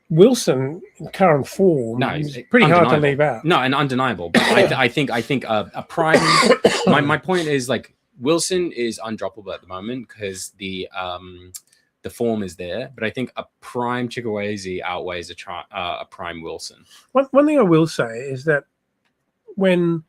[SPEAKER 2] Wilson in current form is pretty hard to leave out.
[SPEAKER 1] No, and undeniable. But I think a prime. my point is like Wilson is undroppable at the moment because the form is there. But I think a prime Chukwueze outweighs a prime Wilson.
[SPEAKER 2] One thing I will say is that when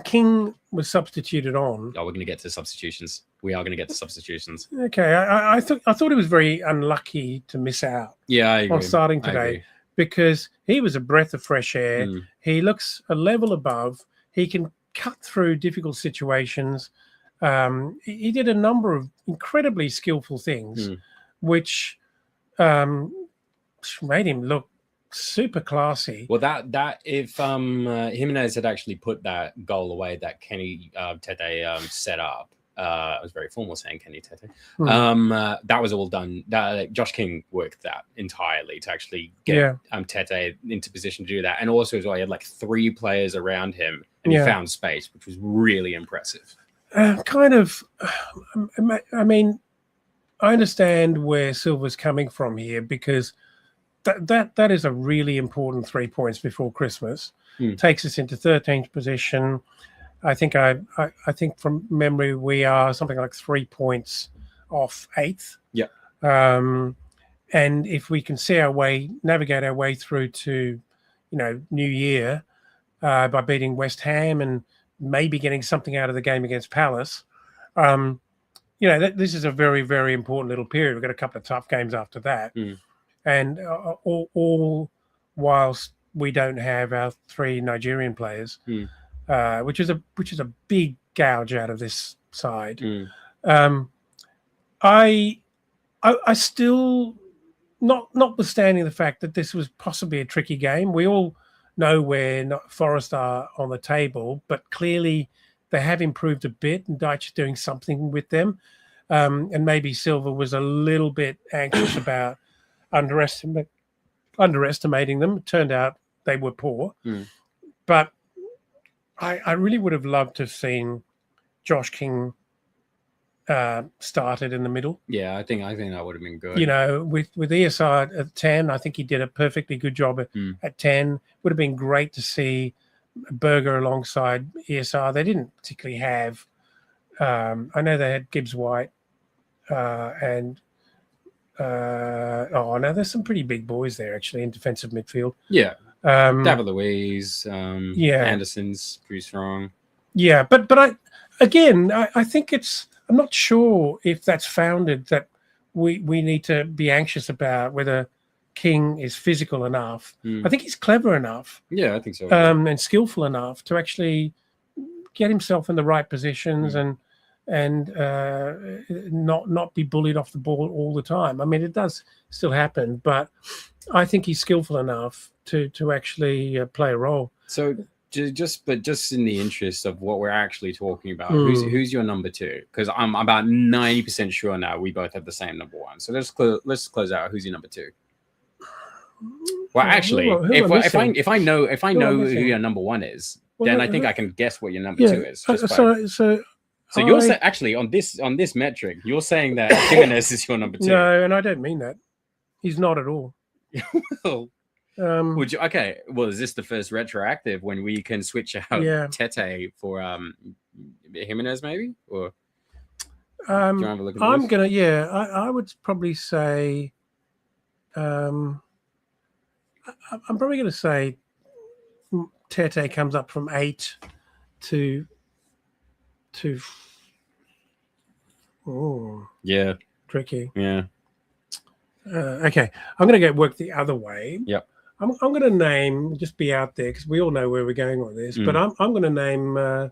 [SPEAKER 2] King was substituted on,
[SPEAKER 1] we're going to get to substitutions. We are going to get to substitutions.
[SPEAKER 2] Okay, I thought he was very unlucky to miss out.
[SPEAKER 1] Yeah, I agree.
[SPEAKER 2] On starting today because he was a breath of fresh air. He looks a level above. He can cut through difficult situations. He did a number of incredibly skillful things, which made him look super classy.
[SPEAKER 1] Well, that if Jimenez had actually put that goal away that Kenny Tete set up, I was very formal saying Kenny Tete. That was all done. Josh King worked that entirely to actually get Tete into position to do that, and also as well, he had like 3 players around him, and he found space, which was really impressive.
[SPEAKER 2] I mean, I understand where Silva's coming from here because that is a really important 3 points before Christmas. Takes us into 13th position. I think from memory we are something like 3 points off 8th.
[SPEAKER 1] Yeah.
[SPEAKER 2] And if we can navigate our way through to, New Year by beating West Ham and maybe getting something out of the game against Palace, this is a very, very important little period. We've got a couple of tough games after that, and all whilst we don't have our 3 Nigerian players. Which is a big gouge out of this side. I still, notwithstanding the fact that this was possibly a tricky game, we all know where Forest are on the table, but clearly they have improved a bit, and Deitch is doing something with them. And maybe Silva was a little bit anxious about underestimating them. It turned out they were poor, but I really would have loved to have seen Josh King started in the middle.
[SPEAKER 1] Yeah, I think that would have been good.
[SPEAKER 2] With ESR at 10, I think he did a perfectly good job at 10. Would have been great to see Berger alongside ESR. They didn't particularly have. I know they had Gibbs White and. There's some pretty big boys there actually in defensive midfield.
[SPEAKER 1] Yeah. David Luiz, Anderson's pretty strong.
[SPEAKER 2] Yeah, but I think I'm not sure if that's founded that we need to be anxious about whether King is physical enough. I think he's clever enough.
[SPEAKER 1] Yeah, I think so.
[SPEAKER 2] And skillful enough to actually get himself in the right positions and not be bullied off the ball all the time. I mean, it does still happen, but I think he's skillful enough to actually play a role.
[SPEAKER 1] So just in the interest of what we're actually talking about, who's your number 2? Because I'm about 90% sure now we both have the same number 1. So let's close out. Who's your number 2? Well, actually, if I know who your number 1 is, then I think I can guess what your number 2 is. So you're saying actually on this metric, you're saying that Jimenez is your number 2.
[SPEAKER 2] No, and I don't mean that. He's not at all.
[SPEAKER 1] Would you? Okay. Well, is this the first retroactive when we can switch out Tete for Jimenez, maybe? Or do you want to have a look at
[SPEAKER 2] I'm gonna. Yeah, I would probably say. I'm probably going to say Tete comes up from 8 to. Oh,
[SPEAKER 1] yeah,
[SPEAKER 2] tricky.
[SPEAKER 1] Yeah.
[SPEAKER 2] Okay, I'm going to work the other way.
[SPEAKER 1] Yep.
[SPEAKER 2] I'm going to name, just be out there because we all know where we're going with this, but I'm going to name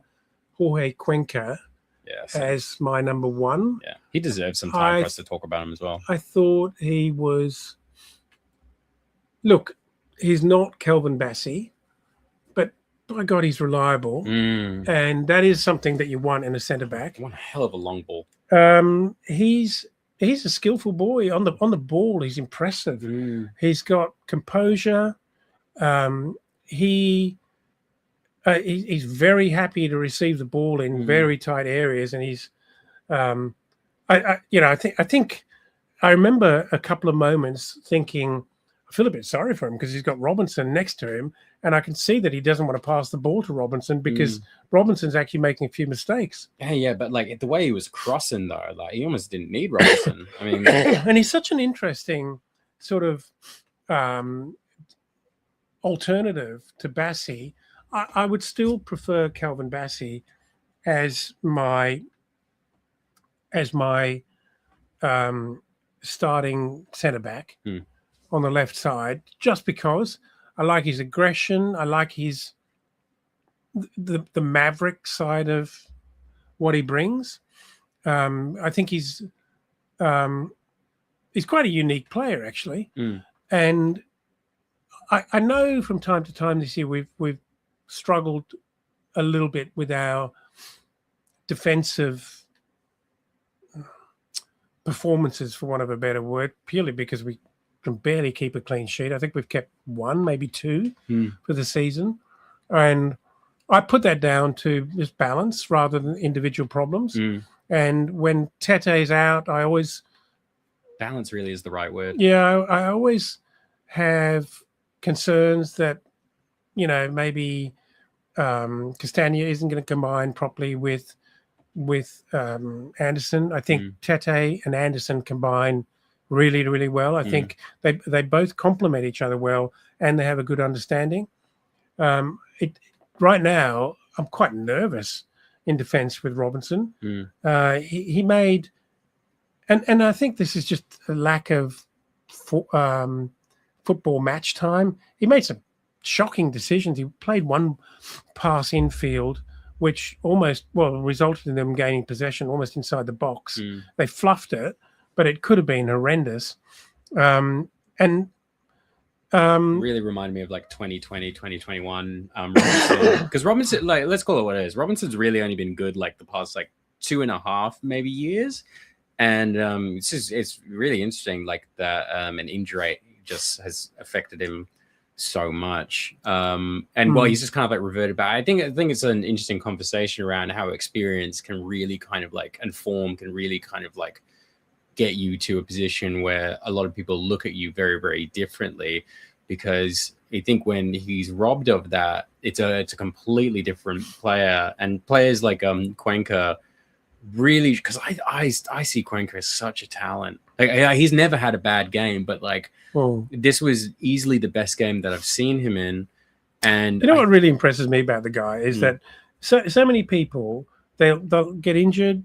[SPEAKER 2] Jorge Cuenca as my number 1.
[SPEAKER 1] Yeah, he deserves some time for us to talk about him as well.
[SPEAKER 2] I thought he was. Look, he's not Kelvin Bassey, but by God, he's reliable, and that is something that you want in a centre back.
[SPEAKER 1] One hell of a long ball.
[SPEAKER 2] He's he's a skillful boy on the ball. He's impressive. He's got composure. He's very happy to receive the ball in very tight areas, and he's I think I remember a couple of moments thinking I feel a bit sorry for him because he's got Robinson next to him, and I can see that he doesn't want to pass the ball to Robinson because Robinson's actually making a few mistakes.
[SPEAKER 1] Yeah, but like the way he was crossing though, like he almost didn't need Robinson. I mean,
[SPEAKER 2] and he's such an interesting sort of alternative to Bassey. I would still prefer Calvin Bassey as my starting centre back on the left side, just because I like his aggression. I like his the maverick side of what he brings. I think he's quite a unique player actually, and I know from time to time this year we've struggled a little bit with our defensive performances, for want of a better word, purely because we can barely keep a clean sheet. I think we've kept one, maybe two for the season. And I put that down to just balance rather than individual problems. And when Tete's out, I always...
[SPEAKER 1] Balance really is the right word.
[SPEAKER 2] Yeah, I always have concerns that, maybe Castagna isn't going to combine properly with Anderson. I think Tete and Anderson combine really, really well. I think they both complement each other well, and they have a good understanding. Right now, I'm quite nervous in defence with Robinson. He made, and I think this is just a lack of football match time. He made some shocking decisions. He played one pass infield, which resulted in them gaining possession almost inside the box. They fluffed it, but it could have been horrendous. Really
[SPEAKER 1] reminded me of like 2020, 2021 Robinson. Because Robinson, like, let's call it what it is. Robinson's really only been good like the past like 2.5 maybe years. And it's really interesting like that an injury just has affected him so much. Well, he's just kind of like reverted back. I think it's an interesting conversation around how experience can really kind of like inform, can really kind of like get you to a position where a lot of people look at you very, very differently, because I think when he's robbed of that, it's a completely different player. And players like Cuenca really, because I see Cuenca as such a talent. Like, he's never had a bad game, but like this was easily the best game that I've seen him in. And
[SPEAKER 2] what really impresses me about the guy is that so many people they'll get injured,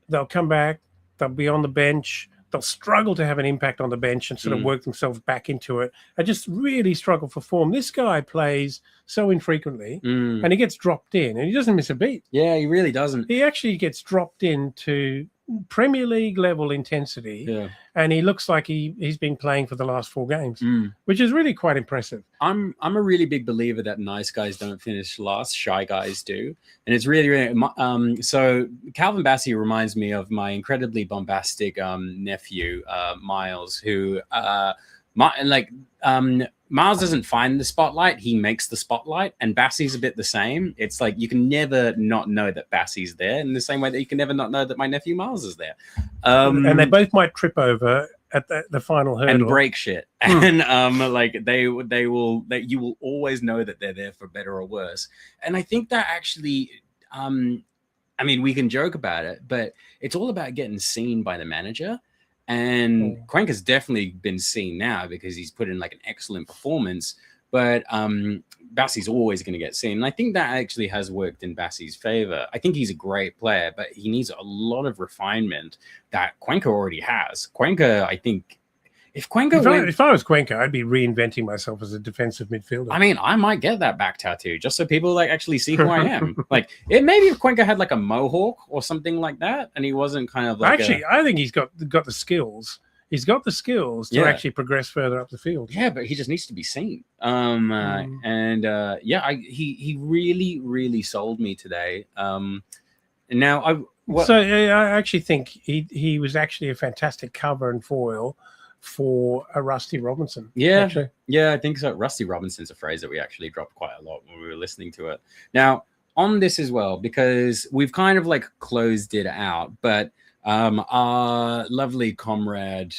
[SPEAKER 2] they'll come back, they'll be on the bench, they'll struggle to have an impact on the bench and sort of work themselves back into it and just really struggle for form. This guy plays so infrequently and he gets dropped in and he doesn't miss a beat.
[SPEAKER 1] Yeah, he really doesn't.
[SPEAKER 2] He actually gets dropped into Premier League level intensity, and he looks like he's been playing for the last 4 games, which is really quite impressive.
[SPEAKER 1] I'm a really big believer that nice guys don't finish last, shy guys do, and it's really so Calvin Bassey reminds me of my incredibly bombastic nephew Miles, who Miles doesn't find the spotlight, he makes the spotlight, and Bassey's a bit the same. It's like you can never not know that Bassey's there, in the same way that you can never not know that my nephew Miles is there.
[SPEAKER 2] And they both might trip over at the final hurdle
[SPEAKER 1] and break shit. And you will always know that they're there for better or worse. And I think that actually we can joke about it, but it's all about getting seen by the manager. And Cuenca's definitely been seen now because he's put in like an excellent performance, but Bassey's always going to get seen. And I think that actually has worked in Bassey's favor. I think he's a great player, but he needs a lot of refinement that Cuenca already has. Cuenca, I think, if
[SPEAKER 2] I was Cuenca, I'd be reinventing myself as a defensive midfielder.
[SPEAKER 1] I mean, I might get that back tattoo just so people like actually see who I am. Like, it maybe if Cuenca had like a mohawk or something like that, and he wasn't kind of like.
[SPEAKER 2] Actually, I think he's got the skills. He's got the skills to actually progress further up the field.
[SPEAKER 1] Yeah, but he just needs to be seen. He really, really sold me today. And now
[SPEAKER 2] So I actually think he was actually a fantastic cover and foil for a Rusty Robinson.
[SPEAKER 1] Yeah,
[SPEAKER 2] actually.
[SPEAKER 1] Yeah, I think so. Rusty Robinson's a phrase that we actually dropped quite a lot when we were listening to it. Now, on this as well, because we've kind of like closed it out, but our lovely comrade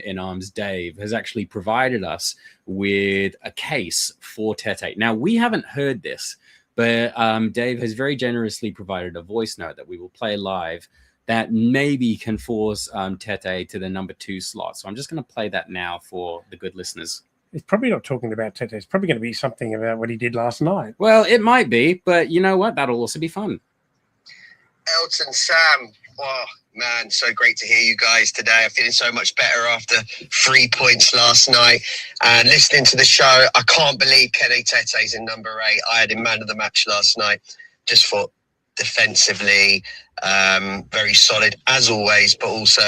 [SPEAKER 1] in arms, Dave, has actually provided us with a case for Tete. Now, we haven't heard this, but Dave has very generously provided a voice note that we will play live that maybe can force Tete to the number 2 slot. So I'm just going to play that now for the good listeners.
[SPEAKER 2] It's probably not talking about Tete. It's probably going to be something about what he did last night.
[SPEAKER 1] Well, it might be, but you know what? That'll also be fun.
[SPEAKER 3] Elton, Sam, oh man, so great to hear you guys today. I'm feeling so much better after 3 points last night. And listening to the show, I can't believe Kenny Tete's in number 8. I had him man of the match last night. Just thought defensively, very solid as always, but also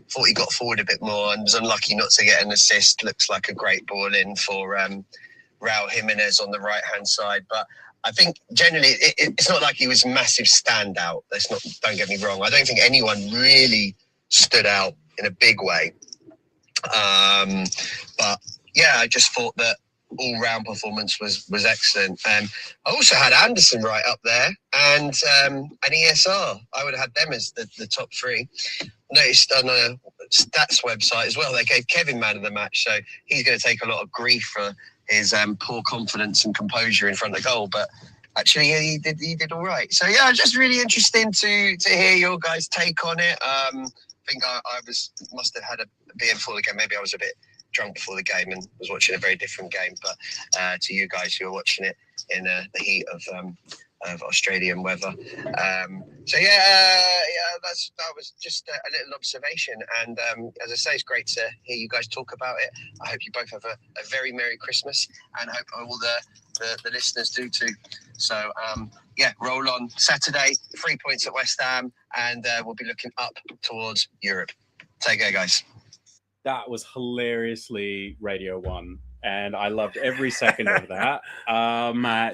[SPEAKER 3] thought he got forward a bit more and was unlucky not to get an assist. Looks like a great ball in for Raul Jimenez on the right hand side, but I think generally it's not like he was a massive standout. Don't get me wrong. I don't think anyone really stood out in a big way, but yeah, I just thought that all-round performance was excellent. I also had Anderson right up there and ESR. I would have had them as the top 3. Noticed on a stats website as well, they gave Kevin man of the match, so he's going to take a lot of grief for his poor confidence and composure in front of goal. But actually, he did all right. So yeah, just really interesting to hear your guys' take on it. I think I must have had a beer before the game. Maybe I was a bit drunk before the game and was watching a very different game, but to you guys who are watching it in the heat of Australian weather, so that was just a little observation, and as I say, it's great to hear you guys talk about it. I hope you both have a very Merry Christmas, and I hope all the listeners do too. So yeah, roll on Saturday, 3 points at West Ham, and we'll be looking up towards Europe. Take care, guys.
[SPEAKER 1] That was hilariously Radio 1, and I loved every second of that.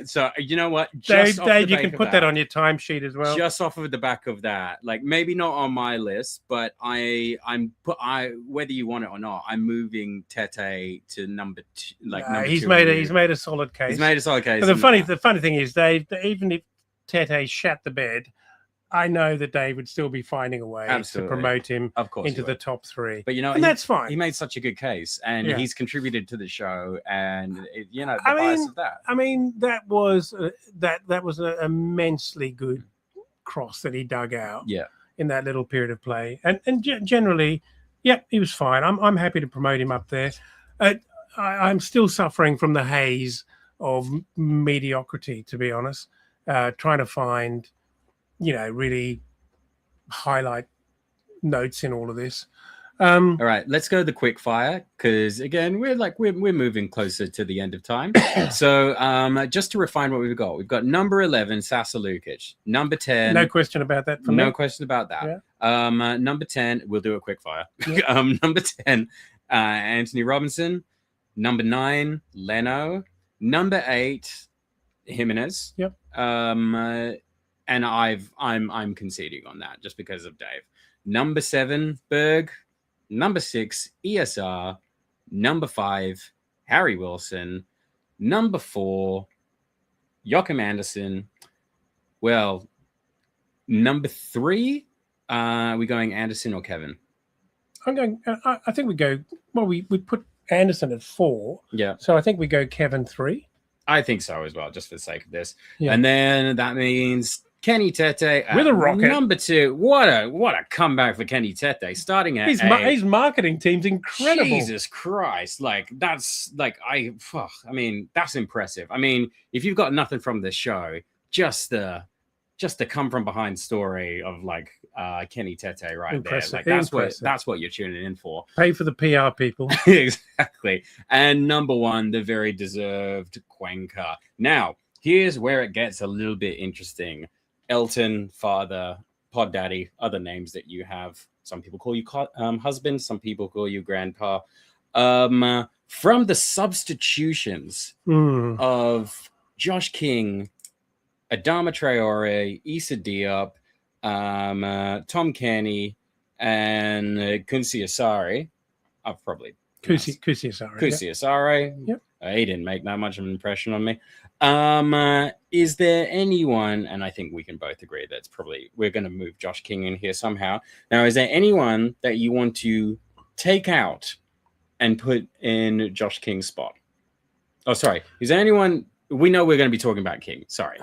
[SPEAKER 1] So you know what,
[SPEAKER 2] Dave, you can put that on your timesheet as well.
[SPEAKER 1] Just off of the back of that, like maybe not on my list, but whether you want it or not, I'm moving Tete to number 2.
[SPEAKER 2] He's made a solid case.
[SPEAKER 1] He's made a solid case.
[SPEAKER 2] But the funny thing is, Dave, even if Tete shat the bed, I know that Dave would still be finding a way to promote him into the top 3.
[SPEAKER 1] But you know,
[SPEAKER 2] and that's fine.
[SPEAKER 1] He made such a good case, and he's contributed to the show, and the bias of that.
[SPEAKER 2] I mean, that was an immensely good cross that he dug out.
[SPEAKER 1] Yeah.
[SPEAKER 2] In that little period of play, and generally, he was fine. I'm happy to promote him up there. I'm still suffering from the haze of mediocrity, to be honest. Trying to find, really highlight notes in all of this.
[SPEAKER 1] All right, let's go the quick fire, because again, we're moving closer to the end of time. So just to refine what we've got number 11, Sasa Lukic. Number 10.
[SPEAKER 2] No question about that.
[SPEAKER 1] No question about that. Yeah. Number 10, we'll do a quick fire. Yeah. Number 10, Anthony Robinson. Number 9, Leno. Number 8, Jimenez.
[SPEAKER 2] Yep.
[SPEAKER 1] And I'm conceding on that just because of Dave. Number 7, Berg. Number 6, ESR. Number 5, Harry Wilson. Number 4, Joachim Anderson. Well, number 3, we going Anderson or Kevin?
[SPEAKER 2] I think we go. Well, we put Anderson at 4.
[SPEAKER 1] Yeah.
[SPEAKER 2] So I think we go Kevin 3.
[SPEAKER 1] I think so as well, just for the sake of this.
[SPEAKER 2] Yeah.
[SPEAKER 1] And then that means Kenny Tete
[SPEAKER 2] with a rocket.
[SPEAKER 1] Number 2. What a comeback for Kenny Tete. Starting at
[SPEAKER 2] his marketing team's incredible.
[SPEAKER 1] Jesus Christ. That's impressive. I mean, if you've got nothing from this show, just the come from behind story of Kenny Tete right
[SPEAKER 2] impressive.
[SPEAKER 1] There. That's what you're tuning in for.
[SPEAKER 2] Pay for the PR people.
[SPEAKER 1] Exactly. And number 1, the very deserved Cuenca. Now, here's where it gets a little bit interesting. Elton, father, pod daddy, other names that you have. Some people call you husband. Some people call you grandpa. From the substitutions of Josh King, Adama Traore, Issa Diop, Tom Kearney, and Kunsi Asari. I've probably
[SPEAKER 2] Kusi Asari.
[SPEAKER 1] Kusi Asari.
[SPEAKER 2] Yep.
[SPEAKER 1] He didn't make that much of an impression on me. Is there anyone, and I think we can both agree that's probably, we're going to move Josh King in here somehow. Now, is there anyone that you want to take out and put in Josh King's spot? Oh, sorry. Is there anyone, we know we're going to be talking about King. Sorry.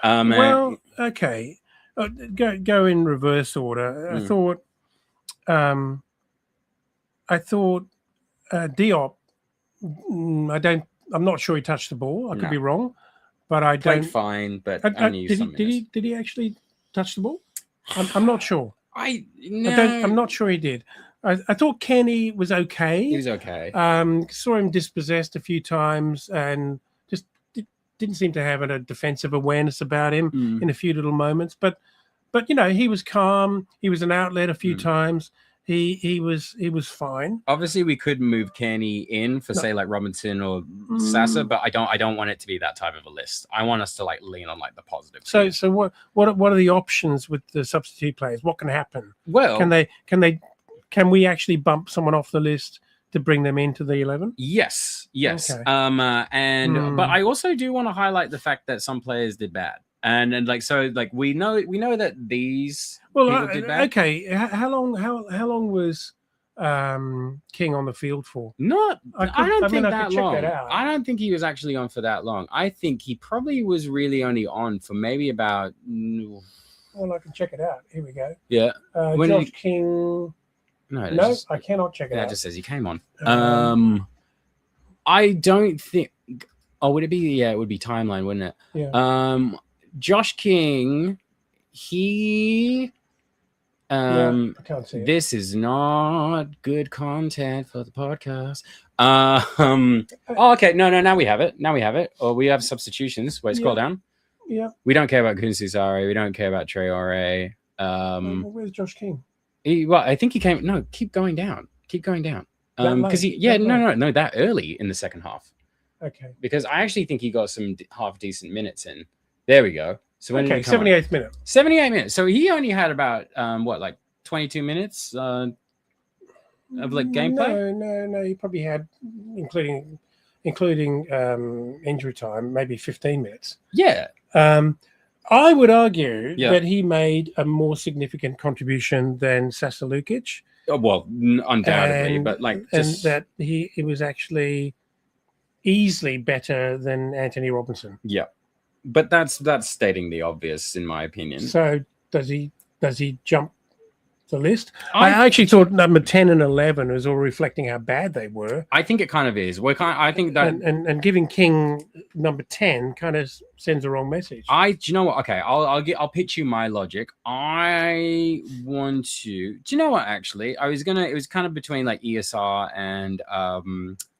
[SPEAKER 2] Well, okay. Go in reverse order. I thought Diop, I'm not sure he touched the ball. I could be wrong, but I don't.
[SPEAKER 1] Played fine, but only
[SPEAKER 2] did he actually touch the ball? I'm not sure.
[SPEAKER 1] I'm
[SPEAKER 2] not sure he did. I thought Kenny was okay.
[SPEAKER 1] He was okay.
[SPEAKER 2] Saw him dispossessed a few times and just didn't seem to have a defensive awareness about him in a few little moments. But he was calm. He was an outlet a few times. He was fine. Obviously,
[SPEAKER 1] we could move Kenny in for say like Robinson or Sasa, but I don't want it to be that type of a list. I want us to like lean on like the positive.
[SPEAKER 2] So what are the options with the substitute players? What can happen?
[SPEAKER 1] Well,
[SPEAKER 2] can we actually bump someone off the list to bring them into the 11?
[SPEAKER 1] Yes.
[SPEAKER 2] Okay.
[SPEAKER 1] But I also do want to highlight the fact that some players did bad. And we know that these people did bad.
[SPEAKER 2] Okay. How long was King on the field for?
[SPEAKER 1] I don't think that long. I don't think he was actually on for that long. I think he probably was really only on for maybe about.
[SPEAKER 2] Well, I can check it out. Here we go.
[SPEAKER 1] Yeah.
[SPEAKER 2] Josh King. No, I cannot check it out.
[SPEAKER 1] That just says he came on. I don't think. Oh, would it be? Yeah, it would be timeline, wouldn't it?
[SPEAKER 2] Yeah.
[SPEAKER 1] Josh King, he.
[SPEAKER 2] I can't see it.
[SPEAKER 1] This is not good content for the podcast. Okay. No. Now we have it. Or we have substitutions. Wait, scroll down.
[SPEAKER 2] Yeah.
[SPEAKER 1] We don't care about Kunsisari. We don't care about Traore.
[SPEAKER 2] Where's Josh King?
[SPEAKER 1] I think he came. No, keep going down. Because no, that early in the second half.
[SPEAKER 2] Okay.
[SPEAKER 1] Because I actually think he got some half decent minutes in. There we go. So when
[SPEAKER 2] 78th minute.
[SPEAKER 1] 78 minutes. So he only had about 22 minutes of like gameplay.
[SPEAKER 2] No. He probably had, including injury time, maybe 15 minutes.
[SPEAKER 1] Yeah.
[SPEAKER 2] I would argue that he made a more significant contribution than Sasa Lukic.
[SPEAKER 1] Oh, well, undoubtedly, but
[SPEAKER 2] that he was actually easily better than Anthony Robinson.
[SPEAKER 1] Yeah, but that's stating the obvious, in my opinion.
[SPEAKER 2] So does he jump the list? I actually thought number 10 and 11 was all reflecting how bad they were.
[SPEAKER 1] I think it kind of is. I think that
[SPEAKER 2] and giving King number 10 kind of sends the wrong message.
[SPEAKER 1] Do you know what? Okay, I'll pitch you my logic. I want to. Do you know what? Actually, it was kind of between like ESR and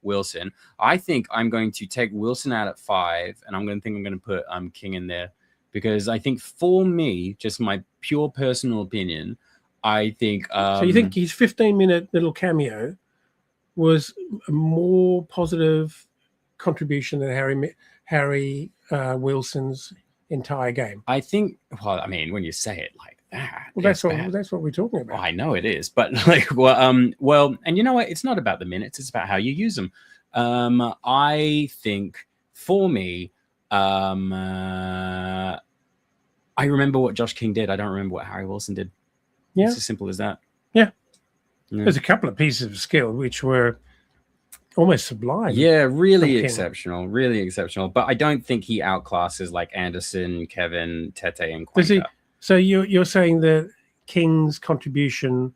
[SPEAKER 1] Wilson. I think I'm going to take Wilson out at 5, and I'm going to put King in there because I think for me, just my pure personal opinion. I think.
[SPEAKER 2] So you think his 15-minute little cameo was a more positive contribution than Harry Wilson's entire game?
[SPEAKER 1] I think. Well, I mean, when you say it like that,
[SPEAKER 2] that's what we're talking about.
[SPEAKER 1] Well, I know it is, but and you know what? It's not about the minutes; it's about how you use them. I think for me, I remember what Josh King did. I don't remember what Harry Wilson did.
[SPEAKER 2] Yeah.
[SPEAKER 1] It's as simple as that.
[SPEAKER 2] Yeah. There's a couple of pieces of skill which were almost sublime.
[SPEAKER 1] Yeah, really exceptional. But I don't think he outclasses like Anderson, Kevin, Tete, and Cuenca.
[SPEAKER 2] So you're saying that King's contribution,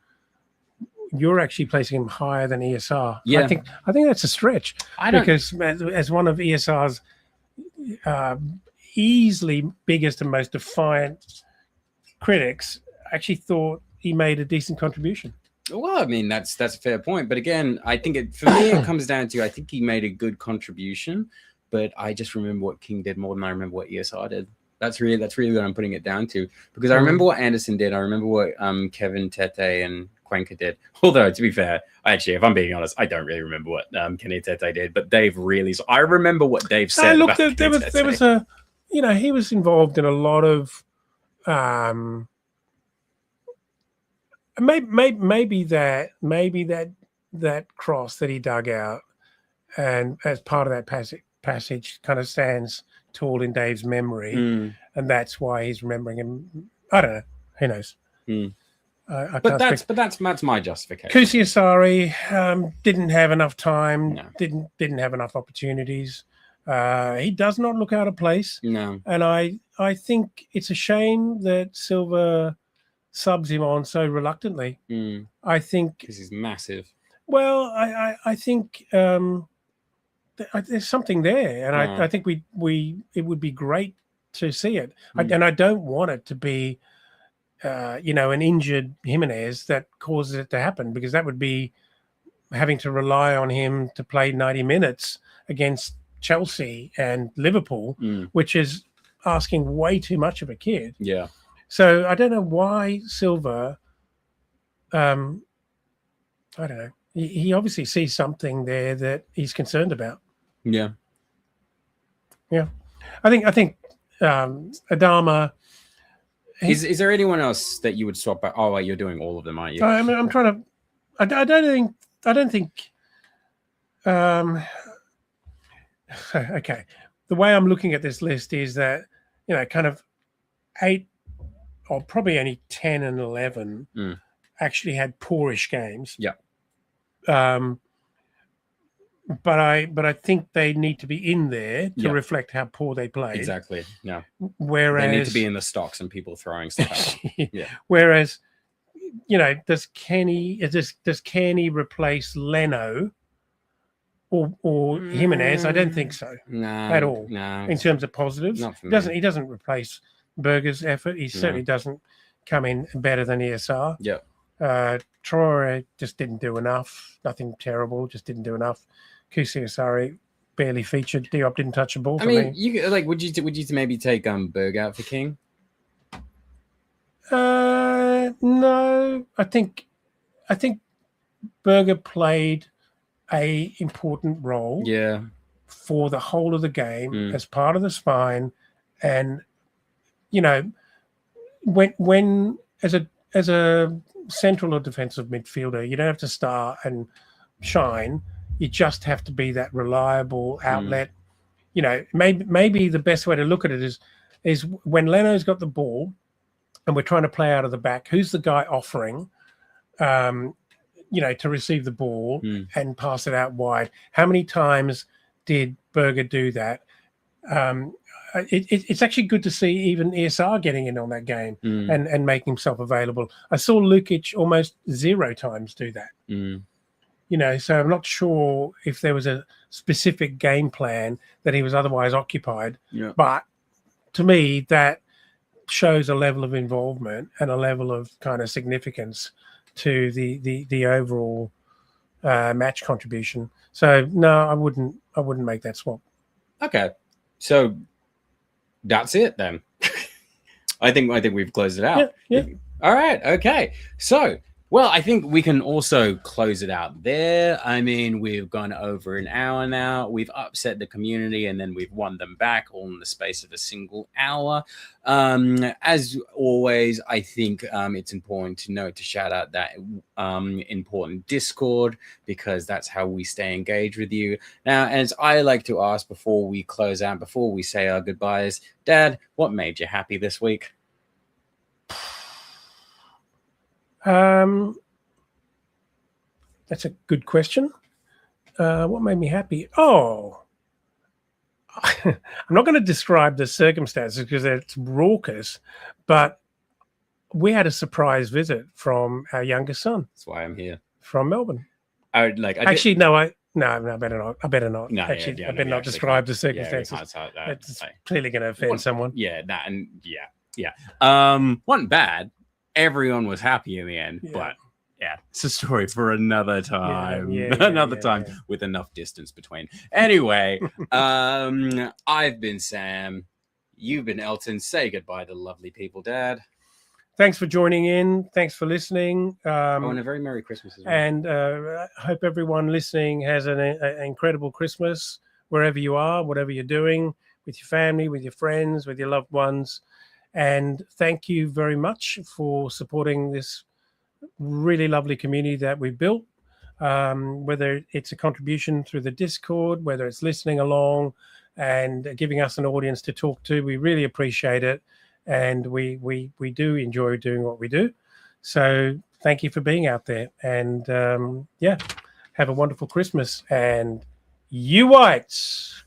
[SPEAKER 2] you're actually placing him higher than ESR.
[SPEAKER 1] Yeah.
[SPEAKER 2] I think that's a stretch. Because as one of ESR's easily biggest and most defiant critics, actually thought he made a decent contribution.
[SPEAKER 1] Well, I mean, that's a fair point. But again, I think for me, it comes down to, I think he made a good contribution, but I just remember what King did more than I remember what ESR did. That's really what I'm putting it down to, because I remember what Anderson did. I remember what Kevin, Tete, and Cuenca did. Although, to be fair, actually, if I'm being honest, I don't really remember what Kenny Tete did, but Dave really. So I remember what Dave said.
[SPEAKER 2] Look, there was he was involved in a lot of maybe that cross that he dug out, and as part of that passage kind of stands tall in Dave's memory, and that's why he's remembering him. I don't know. Who knows? I
[SPEAKER 1] But
[SPEAKER 2] can't
[SPEAKER 1] that's my justification.
[SPEAKER 2] Kusiasari didn't have enough time.
[SPEAKER 1] No.
[SPEAKER 2] Didn't have enough opportunities. He does not look out of place.
[SPEAKER 1] No.
[SPEAKER 2] And I think it's a shame that Silva subs him on so reluctantly. I think
[SPEAKER 1] because he's massive.
[SPEAKER 2] Well, I think there's something there, and I think it would be great to see it. And I don't want it to be, an injured Jimenez that causes it to happen, because that would be having to rely on him to play 90 minutes against Chelsea and Liverpool, which is asking way too much of a kid.
[SPEAKER 1] Yeah.
[SPEAKER 2] So I don't know why Silva. I don't know. He obviously sees something there that he's concerned about.
[SPEAKER 1] Yeah.
[SPEAKER 2] Yeah. I think Adama.
[SPEAKER 1] Is there anyone else that you would swap out? Oh, wait, you're doing all of them, aren't you?
[SPEAKER 2] I'm trying to. I don't think. Okay. The way I'm looking at this list is that, kind of 8, or probably only 10 and 11 actually had poorish games.
[SPEAKER 1] Yeah.
[SPEAKER 2] But I think they need to be in there to reflect how poor they played.
[SPEAKER 1] Exactly. Yeah.
[SPEAKER 2] Whereas
[SPEAKER 1] they need to be in the stocks and people throwing stuff out. Yeah.
[SPEAKER 2] Whereas, does Kenny replace Leno or Jimenez? I don't think so.
[SPEAKER 1] No.
[SPEAKER 2] At all.
[SPEAKER 1] No.
[SPEAKER 2] In terms of positives.
[SPEAKER 1] Not for me.
[SPEAKER 2] He doesn't replace Berger's effort. He certainly doesn't come in better than ESR.
[SPEAKER 1] Yeah.
[SPEAKER 2] Traore just didn't do enough. Nothing terrible, just didn't do enough. Kusiasari barely featured. Diop didn't touch a ball.
[SPEAKER 1] You would you maybe take Berg out for King?
[SPEAKER 2] No, I think Berger played a important role.
[SPEAKER 1] Yeah.
[SPEAKER 2] For the whole of the game as part of the spine, and when as a central or defensive midfielder, you don't have to star and shine. You just have to be that reliable outlet. Maybe the best way to look at it is when Leno's got the ball and we're trying to play out of the back, who's the guy offering, to receive the ball and pass it out wide? How many times did Berger do that? It's actually good to see even ESR getting in on that game and making himself available. I saw Lukic almost 0 times do that. So I'm not sure if there was a specific game plan that he was otherwise occupied. Yeah. But to me, that shows a level of involvement and a level of kind of significance to the overall match contribution. So no, I wouldn't make that swap.
[SPEAKER 1] Okay, so that's it then. I think we've closed it out.
[SPEAKER 2] Yeah.
[SPEAKER 1] All right. Okay. So, well, I think we can also close it out there. I mean, we've gone over an hour now. We've upset the community and then we've won them back all in the space of a single hour. As always, I think it's important to shout out that important Discord, because that's how we stay engaged with you. Now, as I like to ask before we close out, before we say our goodbyes, Dad, what made you happy this week?
[SPEAKER 2] That's a good question. What made me happy? Oh, I'm not going to describe the circumstances because it's raucous, but we had a surprise visit from our youngest son.
[SPEAKER 1] That's why I'm here.
[SPEAKER 2] From Melbourne.
[SPEAKER 1] No, I better not.
[SPEAKER 2] I better not.
[SPEAKER 1] No,
[SPEAKER 2] I better not describe the circumstances. It's clearly going to offend someone.
[SPEAKER 1] Yeah, wasn't bad. Everyone was happy in the end, but yeah, it's a story for another time. Another time with enough distance between. Anyway, I've been Sam. You've been Elton. Say goodbye to lovely people, Dad.
[SPEAKER 2] Thanks for joining in. Thanks for listening.
[SPEAKER 1] And a very Merry Christmas as well.
[SPEAKER 2] And I hope everyone listening has an incredible Christmas wherever you are, whatever you're doing, with your family, with your friends, with your loved ones. And thank you very much for supporting this really lovely community that we've built. Whether it's a contribution through the Discord, whether it's listening along and giving us an audience to talk to, we really appreciate it, and we do enjoy doing what we do. So thank you for being out there, and have a wonderful Christmas, and you whites.